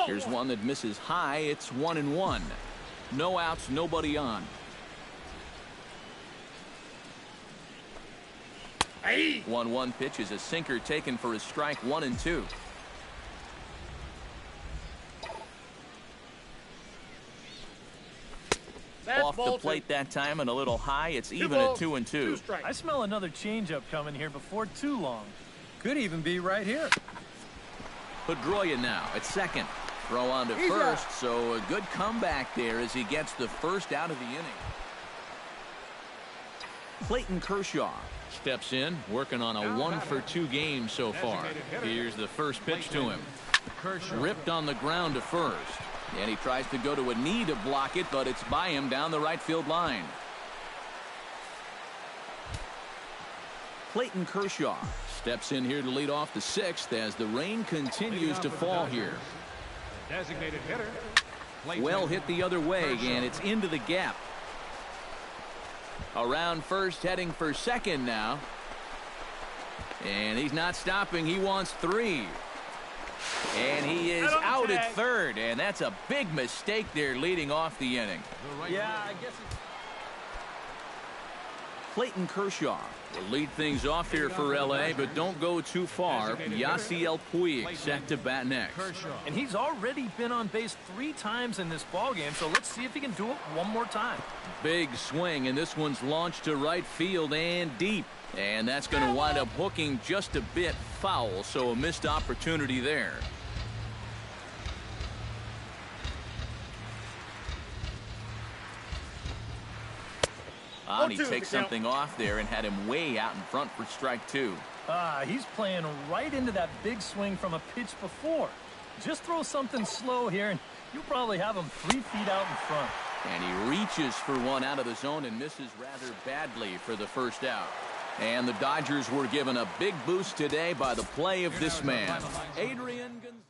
Here's one that misses high. It's 1-1. No outs, nobody on. 1-1 pitch is a sinker taken for a strike. 1-2. Off the plate that time and a little high. It's even at 2-2. I smell another changeup coming here before too long. Could even be right here. Pedroia now at second. Throw on to first, so a good comeback there as he gets the first out of the inning. Clayton Kershaw steps in, working on a 1-for-2 game so far. Here's the first pitch to him. Ripped on the ground to first. And he tries to go to a knee to block it, but it's by him down the right field line. Clayton Kershaw steps in here to lead off the 6th as the rain continues to fall here. Designated hitter. Well hit the other way, and it's into the gap. Around first, heading for second now. And he's not stopping. He wants 3. And he is out at third, and that's a big mistake there leading off the inning. Yeah, I guess it's... Clayton Kershaw will lead things off here for L.A., but don't go too far. Yasiel Puig set to bat next. And he's already been on base 3 times in this ballgame, so let's see if he can do it one more time. Big swing, and this one's launched to right field and deep. And that's going to wind up hooking just a bit foul, so a missed opportunity there. He takes something off there and had him way out in front for strike 2. He's playing right into that big swing from a pitch before. Just throw something slow here, and you'll probably have him 3 feet out in front. And he reaches for one out of the zone and misses rather badly for the first out. And the Dodgers were given a big boost today by the play of this man, Adrian Gonzalez.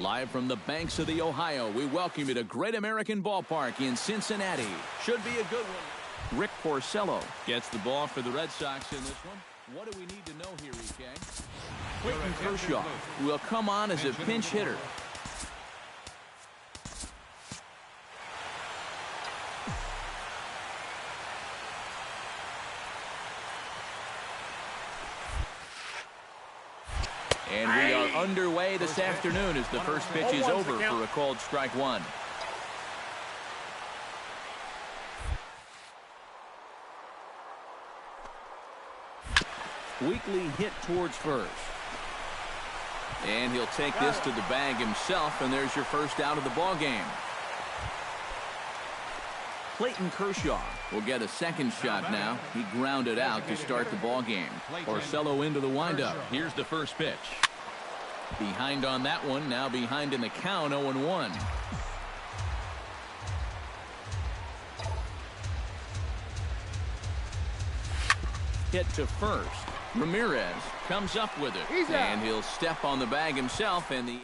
Live from the banks of the Ohio, we welcome you to Great American Ballpark in Cincinnati. Should be a good one. Rick Porcello gets the ball for the Red Sox in this one. What do we need to know here, EK? Clayton Kershaw will come on as a pinch hitter. And we are underway this afternoon as the first pitch is over for a called strike one. Weekly hit towards first. And he'll take this to the bag himself, and there's your first out of the ball game. Clayton Kershaw will get a second shot now. He grounded out to start the ball game. Porcello into the windup. Here's the first pitch. Behind on that one, now behind in the count, 0-1. Hit to first. Ramirez comes up with it, and he'll step on the bag himself, and the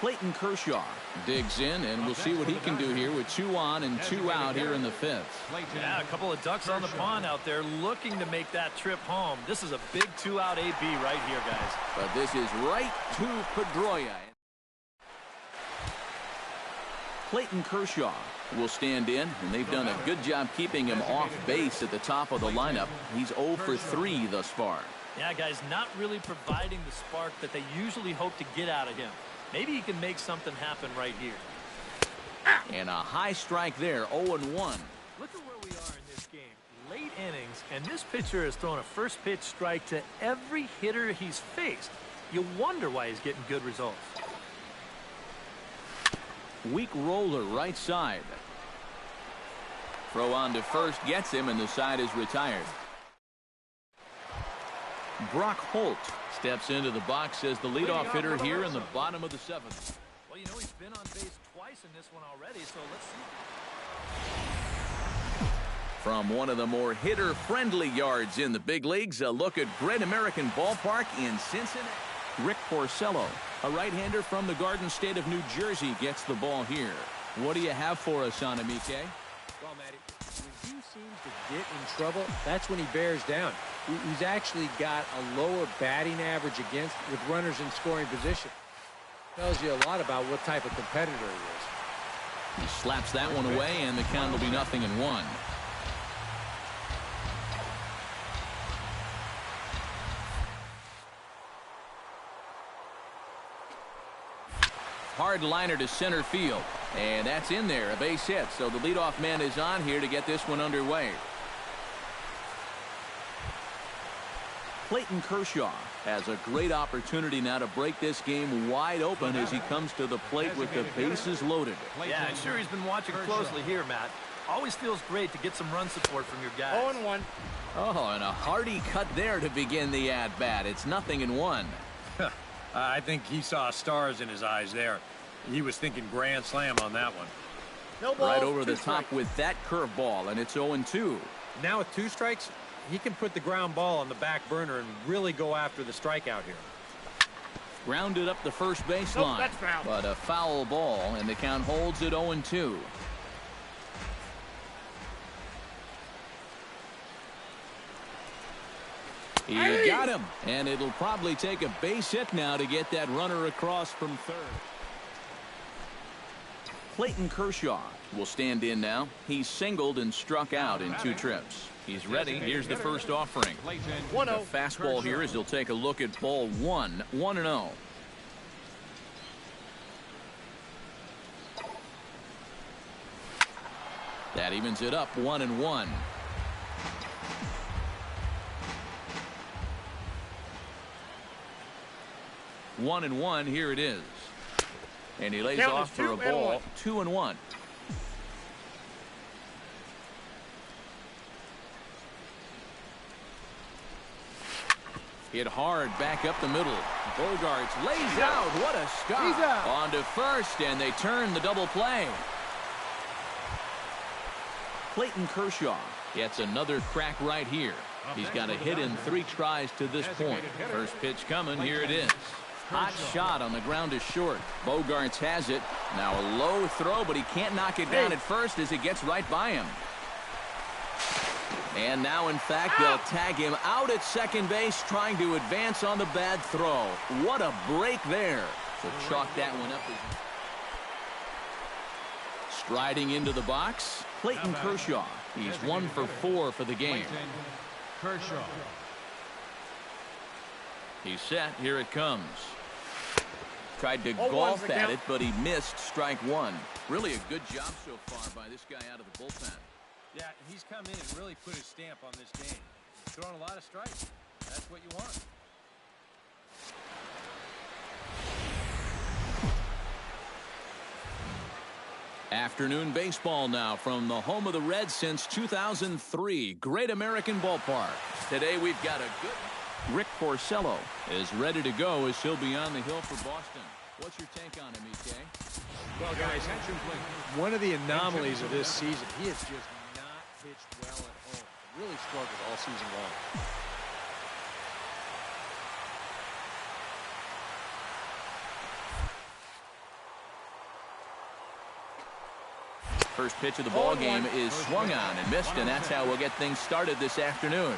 Clayton Kershaw digs in, and we'll see what he can do here with 2 on and 2 out here in the 5th. Yeah, a couple of ducks on the pond out there looking to make that trip home. This is a big 2-out AB right here, guys. But this is right to Pedroia. Clayton Kershaw will stand in, and they've done a good job keeping him off base at the top of the lineup. He's 0 for 3 thus far. Yeah, guys, not really providing the spark that they usually hope to get out of him. Maybe he can make something happen right here. And a high strike there, 0-1. Look at where we are in this game. Late innings, and this pitcher has thrown a first pitch strike to every hitter he's faced. You wonder why he's getting good results. Weak roller right side. Throw on to first gets him, and the side is retired. Brock Holt steps into the box as the leadoff hitter here in the bottom of the 7th. Well, you know, he's been on base twice in this one already, so let's see. From one of the more hitter-friendly yards in the big leagues, a look at Great American Ballpark in Cincinnati. Rick Porcello, a right-hander from the Garden State of New Jersey, gets the ball here. What do you have for us on him, EK? Well, Matty, when he seems to get in trouble, that's when he bears down. He's actually got a lower batting average against with runners in scoring position. Tells you a lot about what type of competitor he is. He slaps that one away, and the count will be 0-1. Hard liner to center field, and that's in there, a base hit. So the leadoff man is on here to get this one underway. Clayton Kershaw has a great opportunity now to break this game wide open as he comes to the plate with the bases loaded. Yeah, I'm sure he's been watching closely here, Matt. Always feels great to get some run support from your guys. 0-1. Oh, and a hearty cut there to begin the at-bat. It's 0-1. I think he saw stars in his eyes there. He was thinking grand slam on that one. No balls, right over the top strikes. with that curveball, and it's 0-2. Now with 2 strikes, he can put the ground ball on the back burner and really go after the strikeout here. Grounded up the first baseline, that's foul. but a foul ball, and the count holds at 0-2. He got him, and it'll probably take a base hit now to get that runner across from third. Clayton Kershaw will stand in now. He's singled and struck out in 2 trips. He's ready. Here's the first offering. The fastball here as he'll take a look at ball 1, 1-0. That evens it up 1-1. 1-1, here it is. And he lays off for a ball, 2-1. Hit hard back up the middle. Bogarts lays out. What a stop. On to first, and they turn the double play. Clayton Kershaw gets another crack right here. He's got a hit in 3 tries to this point. First pitch coming. Here it is. Hot shot on the ground is short. Bogarts has it. Now a low throw, but he can't knock it down at first as it gets right by him. And now, in fact, they'll tag him out at second base, trying to advance on the bad throw. What a break there. So chalk that one up. Striding into the box, Clayton Kershaw. He's 1 for 4 for the game. Kershaw. He's set. Here it comes. Tried to golf at it, but he missed strike one. Really a good job so far by this guy out of the bullpen. Yeah, he's come in and really put his stamp on this game. He's throwing a lot of strikes. That's what you want. Afternoon baseball now from the home of the Reds since 2003. Great American Ballpark. Today we've got a good... Rick Porcello is ready to go as he'll be on the hill for Boston. What's your take on him, EK? Well, guys, one of the anomalies of this season, he has just not pitched well at home. Really struggled all season long. First pitch of the ball game is swung on and missed, and that's how we'll get things started this afternoon.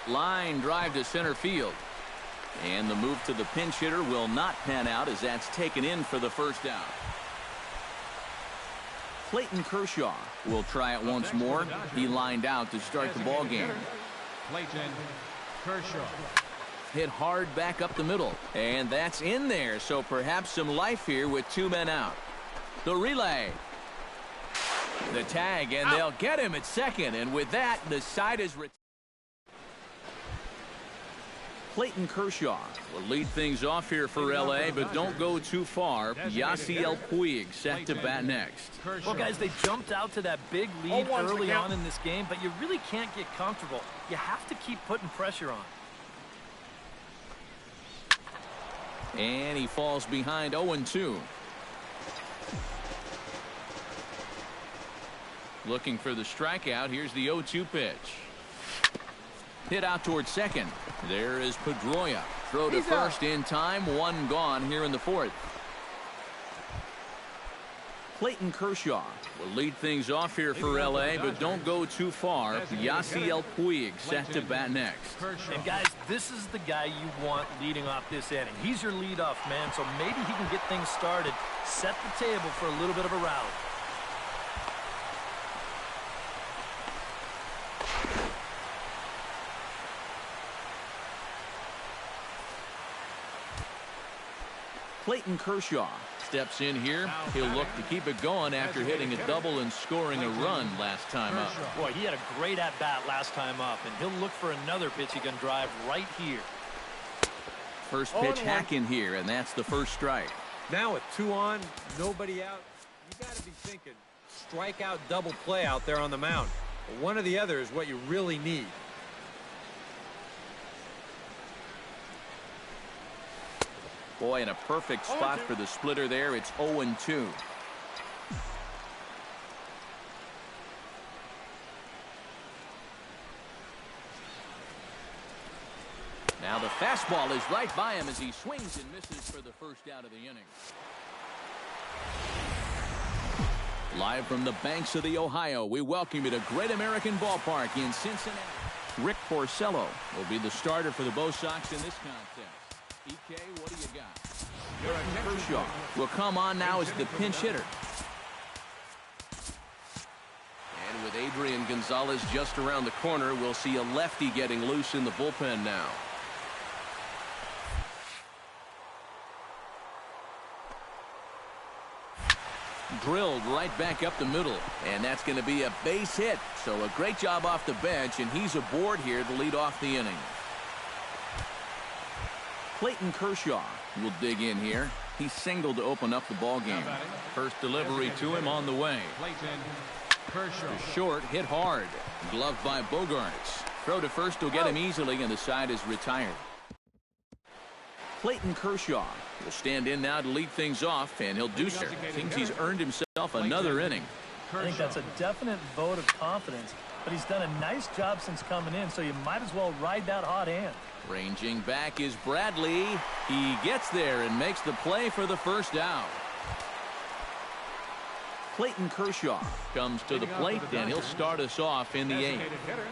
Line drive to center field. And the move to the pinch hitter will not pan out as that's taken in for the first out. Clayton Kershaw will try it once more. He lined out to start the ball game. Clayton Kershaw. Hit hard back up the middle. And that's in there, so perhaps some life here with 2 men out. The relay. The tag, and they'll get him at second. And with that, the side is retired. Clayton Kershaw will lead things off here for L.A., but don't go too far. Yasiel Puig set to bat next. Well, guys, they jumped out to that big lead early on in this game, but you really can't get comfortable. You have to keep putting pressure on. And he falls behind 0-2. Looking for the strikeout. Here's the 0-2 pitch. Hit out towards second. There is Pedroia. Throw to first in time. 1 gone here in the 4th. Clayton Kershaw will lead things off here for L.A., but don't go too far. Yasiel Puig set to bat next. And guys, this is the guy you want leading off this inning. He's your leadoff man, so maybe he can get things started, set the table for a little bit of a rally. Clayton Kershaw steps in here. He'll look to keep it going after hitting a double and scoring a run last time up. Boy, he had a great at-bat last time up, and he'll look for another pitch he can drive right here. First pitch hack in here, and that's the first strike. Now with 2 on, nobody out, you got to be thinking strikeout double play out there on the mound. One or the other is what you really need. Boy, in a perfect spot for the splitter there. It's 0-2. Now the fastball is right by him as he swings and misses for the first out of the inning. Live from the banks of the Ohio, we welcome you to Great American Ballpark in Cincinnati. Rick Porcello will be the starter for the Bo Sox in this contest. EK, what do you got? Kershaw will come on now as the pinch hitter. And with Adrian Gonzalez just around the corner, we'll see a lefty getting loose in the bullpen now. Drilled right back up the middle, and that's going to be a base hit. So a great job off the bench, and he's aboard here to lead off the inning. Clayton Kershaw will dig in here. He singled to open up the ball game. First delivery to him on the way. Clayton Kershaw. To short, hit hard. Gloved by Bogarts. Throw to first will get him easily, and the side is retired. Clayton Kershaw will stand in now to lead things off, and he'll do so. Thinks he's earned himself another inning. I think that's a definite vote of confidence. but he's done a nice job since coming in, so you might as well ride that hot hand. Ranging back is Bradley. He gets there and makes the play for the first out. Clayton Kershaw comes to the plate, and he'll start us off in the 8th.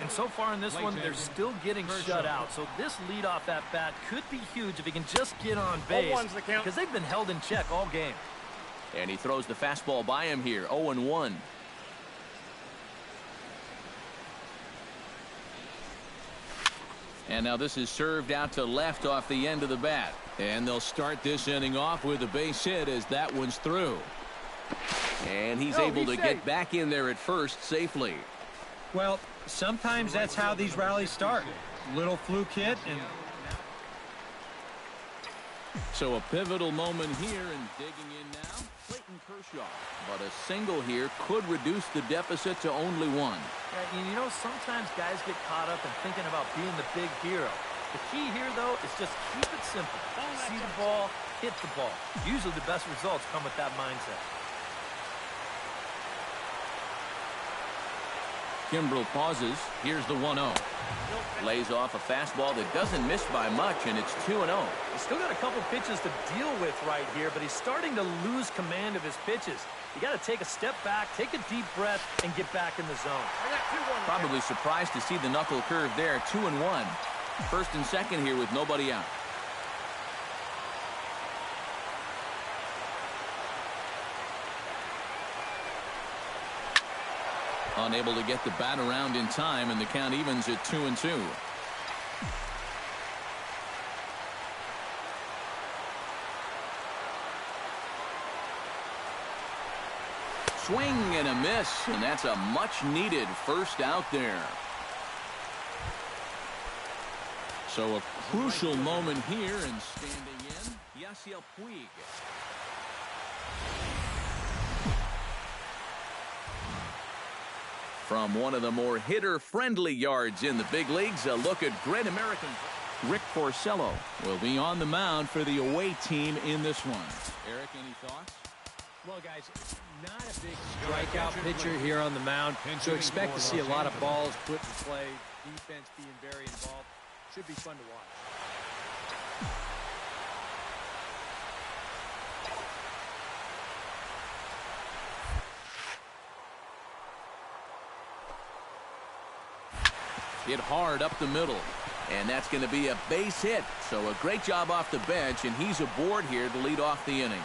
And so far in this one, they're still getting shut out. So this leadoff at bat could be huge if he can just get on base, because they've been held in check all game. And he throws the fastball by him here, 0-1. And now this is served out to left off the end of the bat. And they'll start this inning off with a base hit as that one's through. And he's able to get back in there at first safely. Well, sometimes that's how these rallies start. Little fluke hit, and so a pivotal moment here, and digging in now, Clayton Kershaw. But a single here could reduce the deficit to only 1. Yeah, and you know, sometimes guys get caught up in thinking about being the big hero. The key here, though, is just keep it simple. See the ball, hit the ball. Usually the best results come with that mindset. Kimbrel pauses. Here's the 1-0. Lays off a fastball that doesn't miss by much, and it's 2-0. He's still got a couple pitches to deal with right here, but he's starting to lose command of his pitches. You got to take a step back, take a deep breath, and get back in the zone. Probably surprised to see the knuckle curve there. 2-1. First and second here with nobody out. Unable to get the bat around in time, and the count evens at 2-2. Swing and a miss, and that's a much-needed first out there. So a crucial moment here, and standing in, Yasiel Puig. From one of the more hitter-friendly yards in the big leagues, a look at Great American. Rick Porcello will be on the mound for the away team in this one. Eric, any thoughts? Well, guys, not a big strikeout pitcher here on the mound, so expect to see a lot of balls put in play, defense being very involved. Should be fun to watch. Hit hard up the middle, and that's going to be a base hit. So a great job off the bench, and he's aboard here to lead off the inning.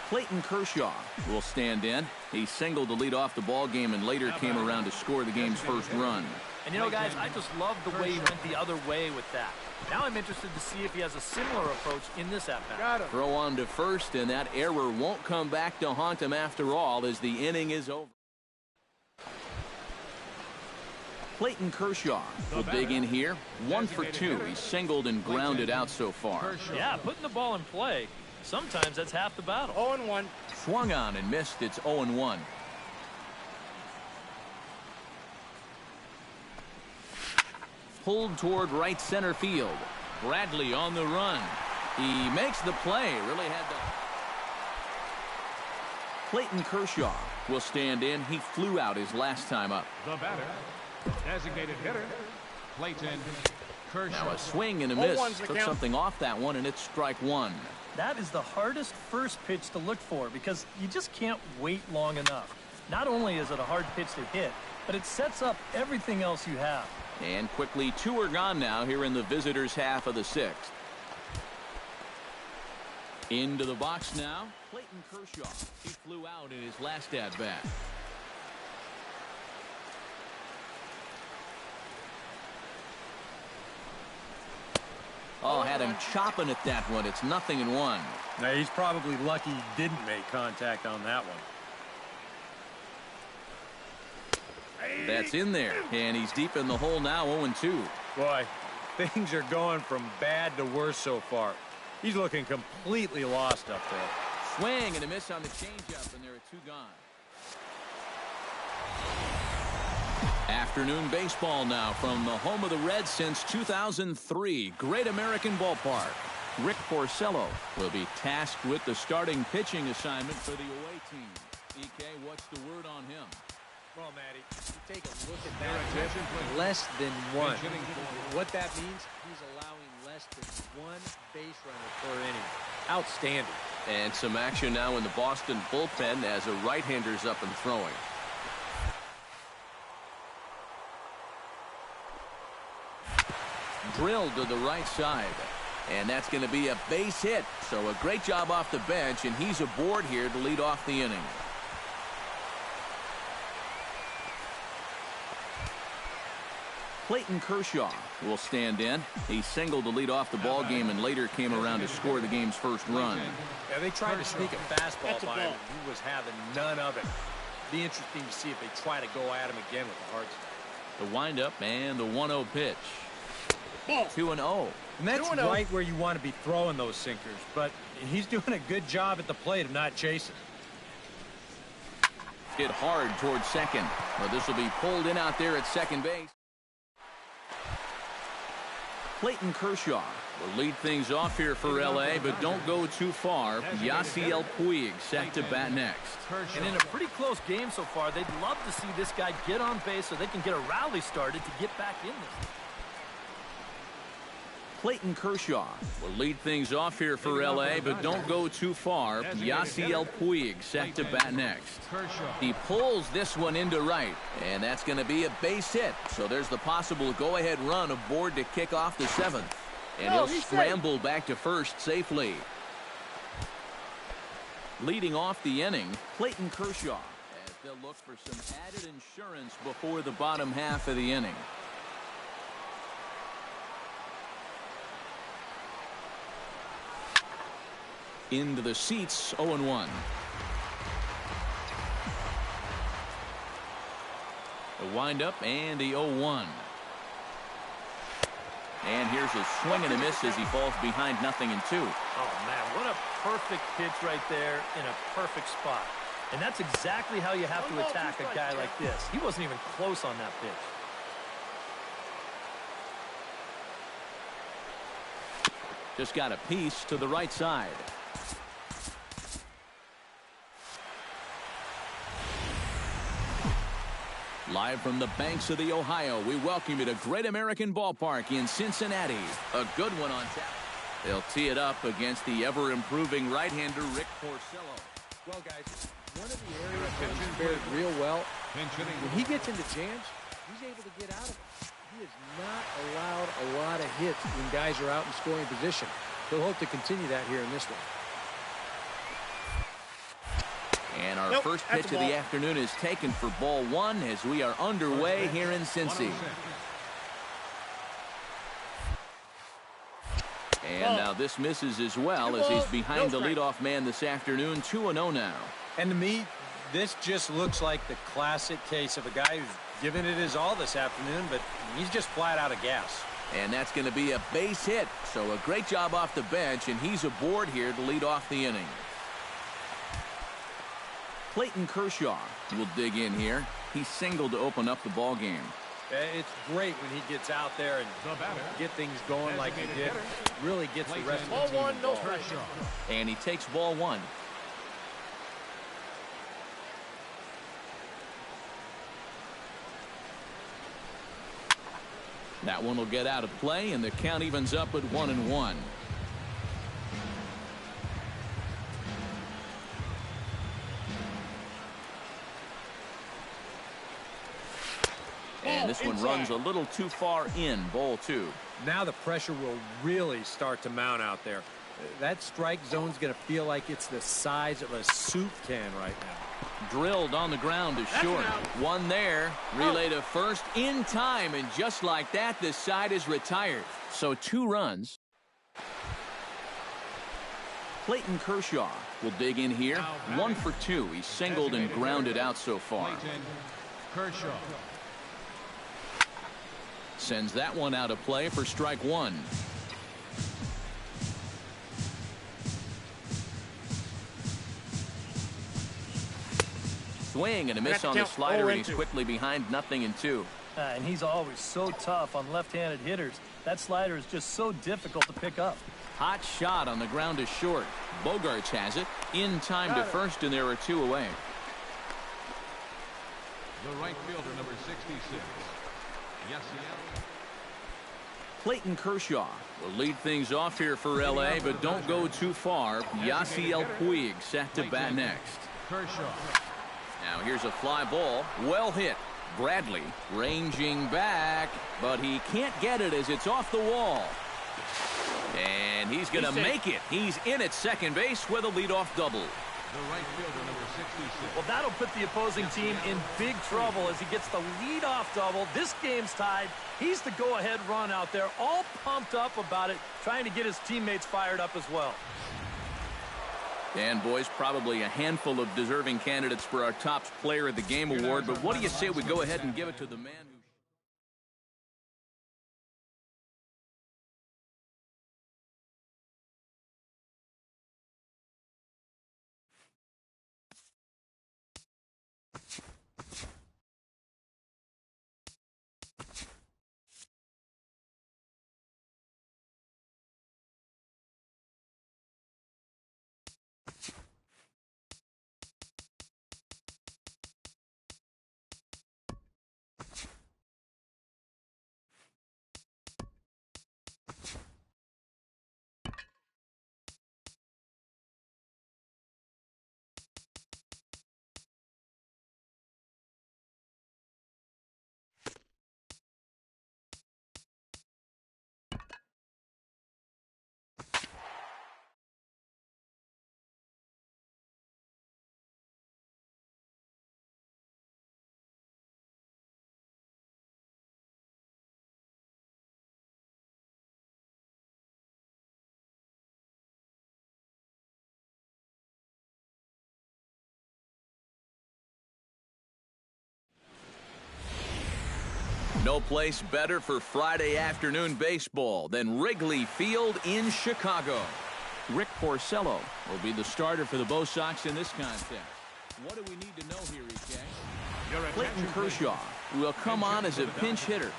Clayton Kershaw will stand in. He singled to lead off the ball game and later came around to score the game's first run. And you know, guys, I just love the way he went the other way with that. Now I'm interested to see if he has a similar approach in this at-bat. Throw on to first, and that error won't come back to haunt him after all as the inning is over. Clayton Kershaw will dig in here. 1 for 2. He's singled and grounded out so far. Yeah, putting the ball in play, sometimes that's half the battle. 0-1. Swung on and missed. It's 0-1. Pulled toward right center field. Bradley on the run. He makes the play. Really had to. Clayton Kershaw will stand in. He flew out his last time up. The batter, designated hitter, Clayton Kershaw. Now a swing and a miss. Took something off that one, and it's strike 1. That is the hardest first pitch to look for because you just can't wait long enough. Not only is it a hard pitch to hit, but it sets up everything else you have. And quickly 2 are gone now here in the visitors' half of the 6th. Into the box now, Clayton Kershaw. He flew out in his last at-bat. Oh, had him chopping at that one. It's 0-1. Now, he's probably lucky he didn't make contact on that one. That's in there, and he's deep in the hole now, 0-2. Boy, things are going from bad to worse so far. He's looking completely lost up there. Swing and a miss on the changeup, and there are 2 gone. Afternoon baseball now from the home of the Reds since 2003, Great American Ballpark. Rick Porcello will be tasked with the starting pitching assignment for the away team. EK, what's the word on him? Well, Matty, you take a look at that trip, less than one. What that means, he's allowing less than one base runner per inning. Outstanding. And some action now in the Boston bullpen as a right-hander's up and throwing. Drilled to the right side. And that's going to be a base hit. So a great job off the bench, and he's aboard here to lead off the inning. Clayton Kershaw will stand in. He singled to lead off the ball game and later came around to score the game's first run. Yeah, they tried to sneak a fastball by him. He was having none of it. Be interesting to see if they try to go at him again with the hard stuff. The windup and the 1-0 pitch. 2-0. And that's right where you want to be throwing those sinkers, but he's doing a good job at the plate of not chasing. Hit hard towards second. Well, this will be pulled in out there at second base. Clayton Kershaw will lead things off here for L.A., but don't go too far. Yasiel Puig set to bat next. And in a pretty close game so far, they'd love to see this guy get on base so they can get a rally started to get back in this. Clayton Kershaw will lead things off here for L.A., but don't go too far. Yasiel Puig set to bat next. He pulls this one into right, and that's going to be a base hit. So there's the possible go-ahead run aboard to kick off the seventh. And he'll scramble back to first safely. Leading off the inning, Clayton Kershaw, as they'll look for some added insurance before the bottom half of the inning. Into the seats, 0-1. The windup and the 0-1. And here's a swing and a miss as he falls behind 0-2. Oh, man, what a perfect pitch right there in a perfect spot. And that's exactly how you have to attack a guy like this. He wasn't even close on that pitch. Just got a piece to the right side. Live from the banks of the Ohio, we welcome you to Great American Ballpark in Cincinnati. A good one on tap. They'll tee it up against the ever-improving right-hander Rick Porcello. Well, guys, one of the areas where he's fared real well, when he gets into jams, he's able to get out of them. He has not allowed a lot of hits when guys are out in scoring position. He'll hope to continue that here in this one. And our first pitch of the afternoon is taken for ball one as we are underway here in Cincy. And now this misses as well as he's behind the leadoff man this afternoon. 2-0 now. And to me, this just looks like the classic case of a guy who's given it his all this afternoon, but he's just flat out of gas. And that's going to be a base hit. So a great job off the bench, and he's aboard here to lead off the inning. Clayton Kershaw will dig in here. He singled to open up the ball game. It's great when he gets out there and get things going like he did. Really gets the rest of the team involved. And he takes ball one. That one will get out of play, and the count evens up at 1-1. And this one runs a little too far in, ball two. Now the pressure will really start to mount out there. That strike zone's going to feel like it's the size of a soup can right now. Drilled on the ground to short. One there. Relay to first in time, and just like that, this side is retired. So 2 runs. Clayton Kershaw will dig in here. 1 for 2. He's singled and grounded out so far. Kershaw sends that one out of play for strike 1. Swing and a miss on the slider, and he's quickly behind 0-2. And he's always so tough on left-handed hitters. That slider is just so difficult to pick up. Hot shot on the ground to short. Bogarts has it in time to first, and there are 2 away. The right fielder, number 66. Yasiel. Clayton Kershaw will lead things off here for L.A., but don't go too far. Yasiel Puig set to bat next. Kershaw. Now here's a fly ball. Well hit. Bradley ranging back, but he can't get it as it's off the wall. And he's going to make it. He's in at second base with a leadoff double. The right fielder, number 66. Well, that'll put the opposing team in big trouble as he gets the leadoff double. This game's tied. He's the go-ahead run out there, all pumped up about it, trying to get his teammates fired up as well. And, boys, probably a handful of deserving candidates for our top player of the game award, but what do you say we go ahead and give it to the man who... No place better for Friday afternoon baseball than Wrigley Field in Chicago. Rick Porcello will be the starter for the Bo Sox in this contest. What do we need to know here, EK? Clayton Kershaw will come on as a pinch hitter.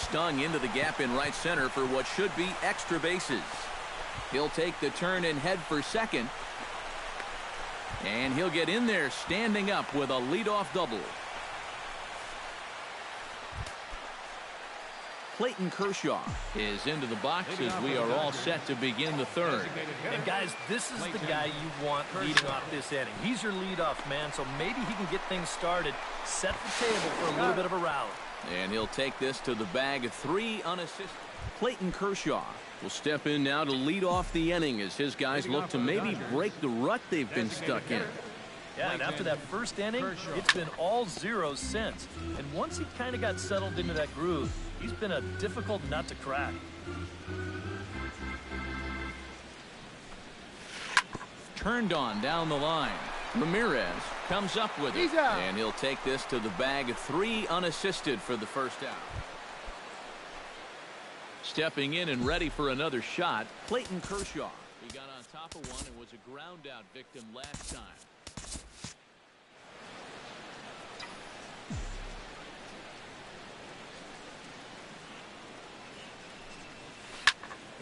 Stung into the gap in right center for what should be extra bases. He'll take the turn and head for second. And he'll get in there standing up with a leadoff double. Clayton Kershaw is into the box as we are all set to begin the third. And guys, this is the guy you want leading off this inning. He's your leadoff man, so maybe he can get things started, set the table for a little bit of a rally. And he'll take this to the bag, 3 unassisted. Clayton Kershaw will step in now to lead off the inning as his guys look to maybe break the rut they've been stuck in. Yeah, and after that first inning, it's been all zeros since. And once he kind of got settled into that groove, he's been a difficult nut to crack. Turned on down the line. Ramirez comes up with it, and he'll take this to the bag, 3 unassisted for the first out. Stepping in and ready for another shot, Clayton Kershaw. He got on top of one and was a ground out victim last time.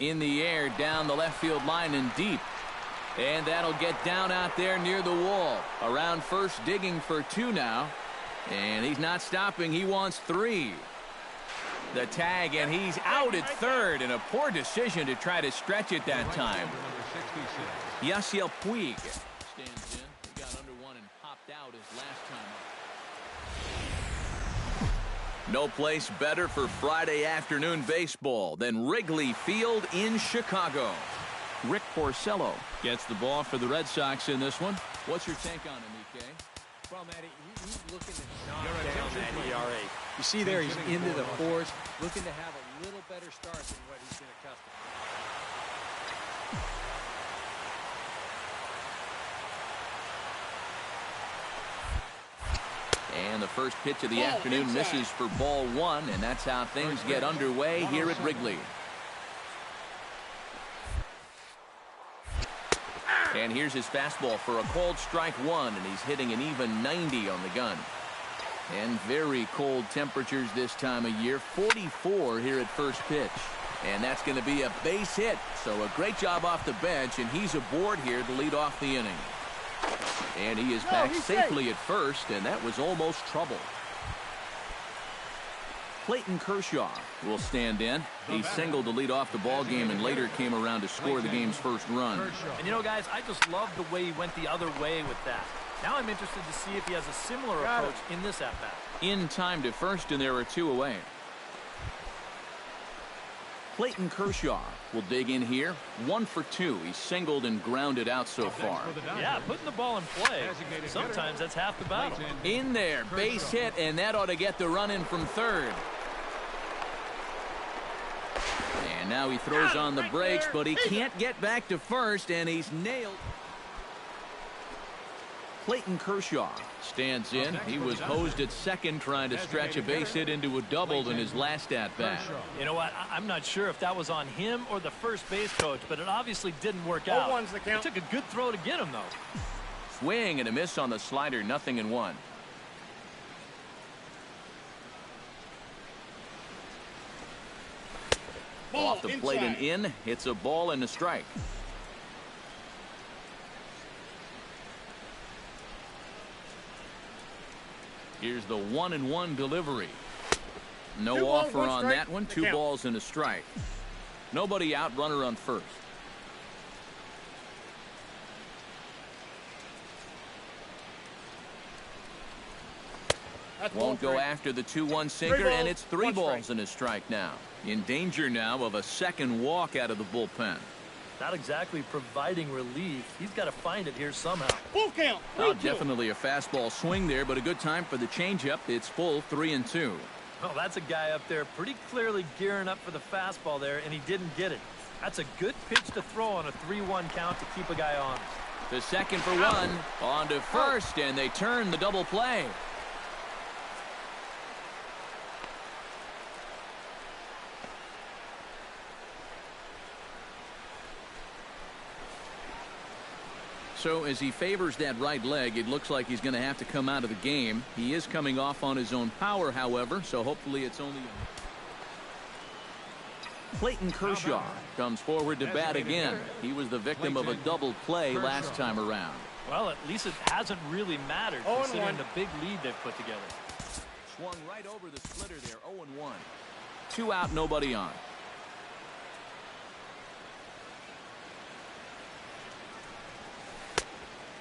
In the air, down the left field line and deep. And that'll get down out there near the wall. Around first, digging for 2 now. And he's not stopping. He wants 3. The tag, and he's out at third. And a poor decision to try to stretch it that time. Yasiel Puig stands in. He got under one and popped out his last time up. No place better for Friday afternoon baseball than Wrigley Field in Chicago. Rick Porcello gets the ball for the Red Sox in this one. What's your take on him, EK? Well, Matty, he's looking to knock down that ERA. You see there, he's into the 4s, looking to have a little better start than what he's been accustomed to. And the first pitch of the afternoon misses for ball 1, and that's how things get underway here at Wrigley. And here's his fastball for a called strike 1, and he's hitting an even 90 on the gun. And very cold temperatures this time of year. 44 here at first pitch. And that's going to be a base hit. So a great job off the bench, and he's aboard here to lead off the inning. And he is back safely at first, and that was almost trouble. Clayton Kershaw will stand in. He singled to lead off the ball game and later came around to score the game's first run. And you know, guys, I just love the way he went the other way with that. Now I'm interested to see if he has a similar approach in this at-bat. In time to first, and there are 2 away. Clayton Kershaw will dig in here. 1 for 2. He's singled and grounded out so far. Yeah, putting the ball in play. Sometimes that's half the battle. In there, base hit, and that ought to get the run in from third. And now he throws on the brakes, but he can't get back to first, and he's nailed. Clayton Kershaw stands in. He was hosed at second trying to stretch a base hit into a double in his last at-bat. You know what? I'm not sure if that was on him or the first base coach, but it obviously didn't work out. It took a good throw to get him, though. Swing and a miss on the slider, 0-1. Off the plate and in. Hits a ball and a strike. Here's the 1-1 delivery. No offer on that one. 2 balls and a strike. Nobody out, runner on first. Won't go after the 2-1 sinker, and it's 3 balls and a strike now. In danger now of a second walk out of the bullpen. Not exactly providing relief. He's got to find it here somehow. Full count. Oh, definitely a fastball swing there, but a good time for the changeup. It's full, 3-2. Oh, that's a guy up there pretty clearly gearing up for the fastball there, and he didn't get it. That's a good pitch to throw on a 3-1 count to keep a guy on. The second for 1. On to first, and they turn the double play. So as he favors that right leg, it looks like he's going to have to come out of the game. He is coming off on his own power, however, so hopefully it's only... Clayton Kershaw comes forward to bat again. He was the victim of a double play last time around. Well, at least it hasn't really mattered considering the big lead they've put together. Swung right over the splitter there, 0-1. 2 out, nobody on.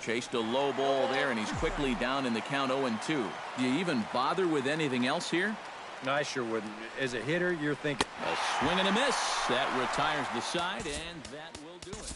Chased a low ball there, and he's quickly down in the count, 0-2. Do you even bother with anything else here? No, I sure wouldn't. As a hitter, you're thinking... A swing and a miss. That retires the side, and that will do it.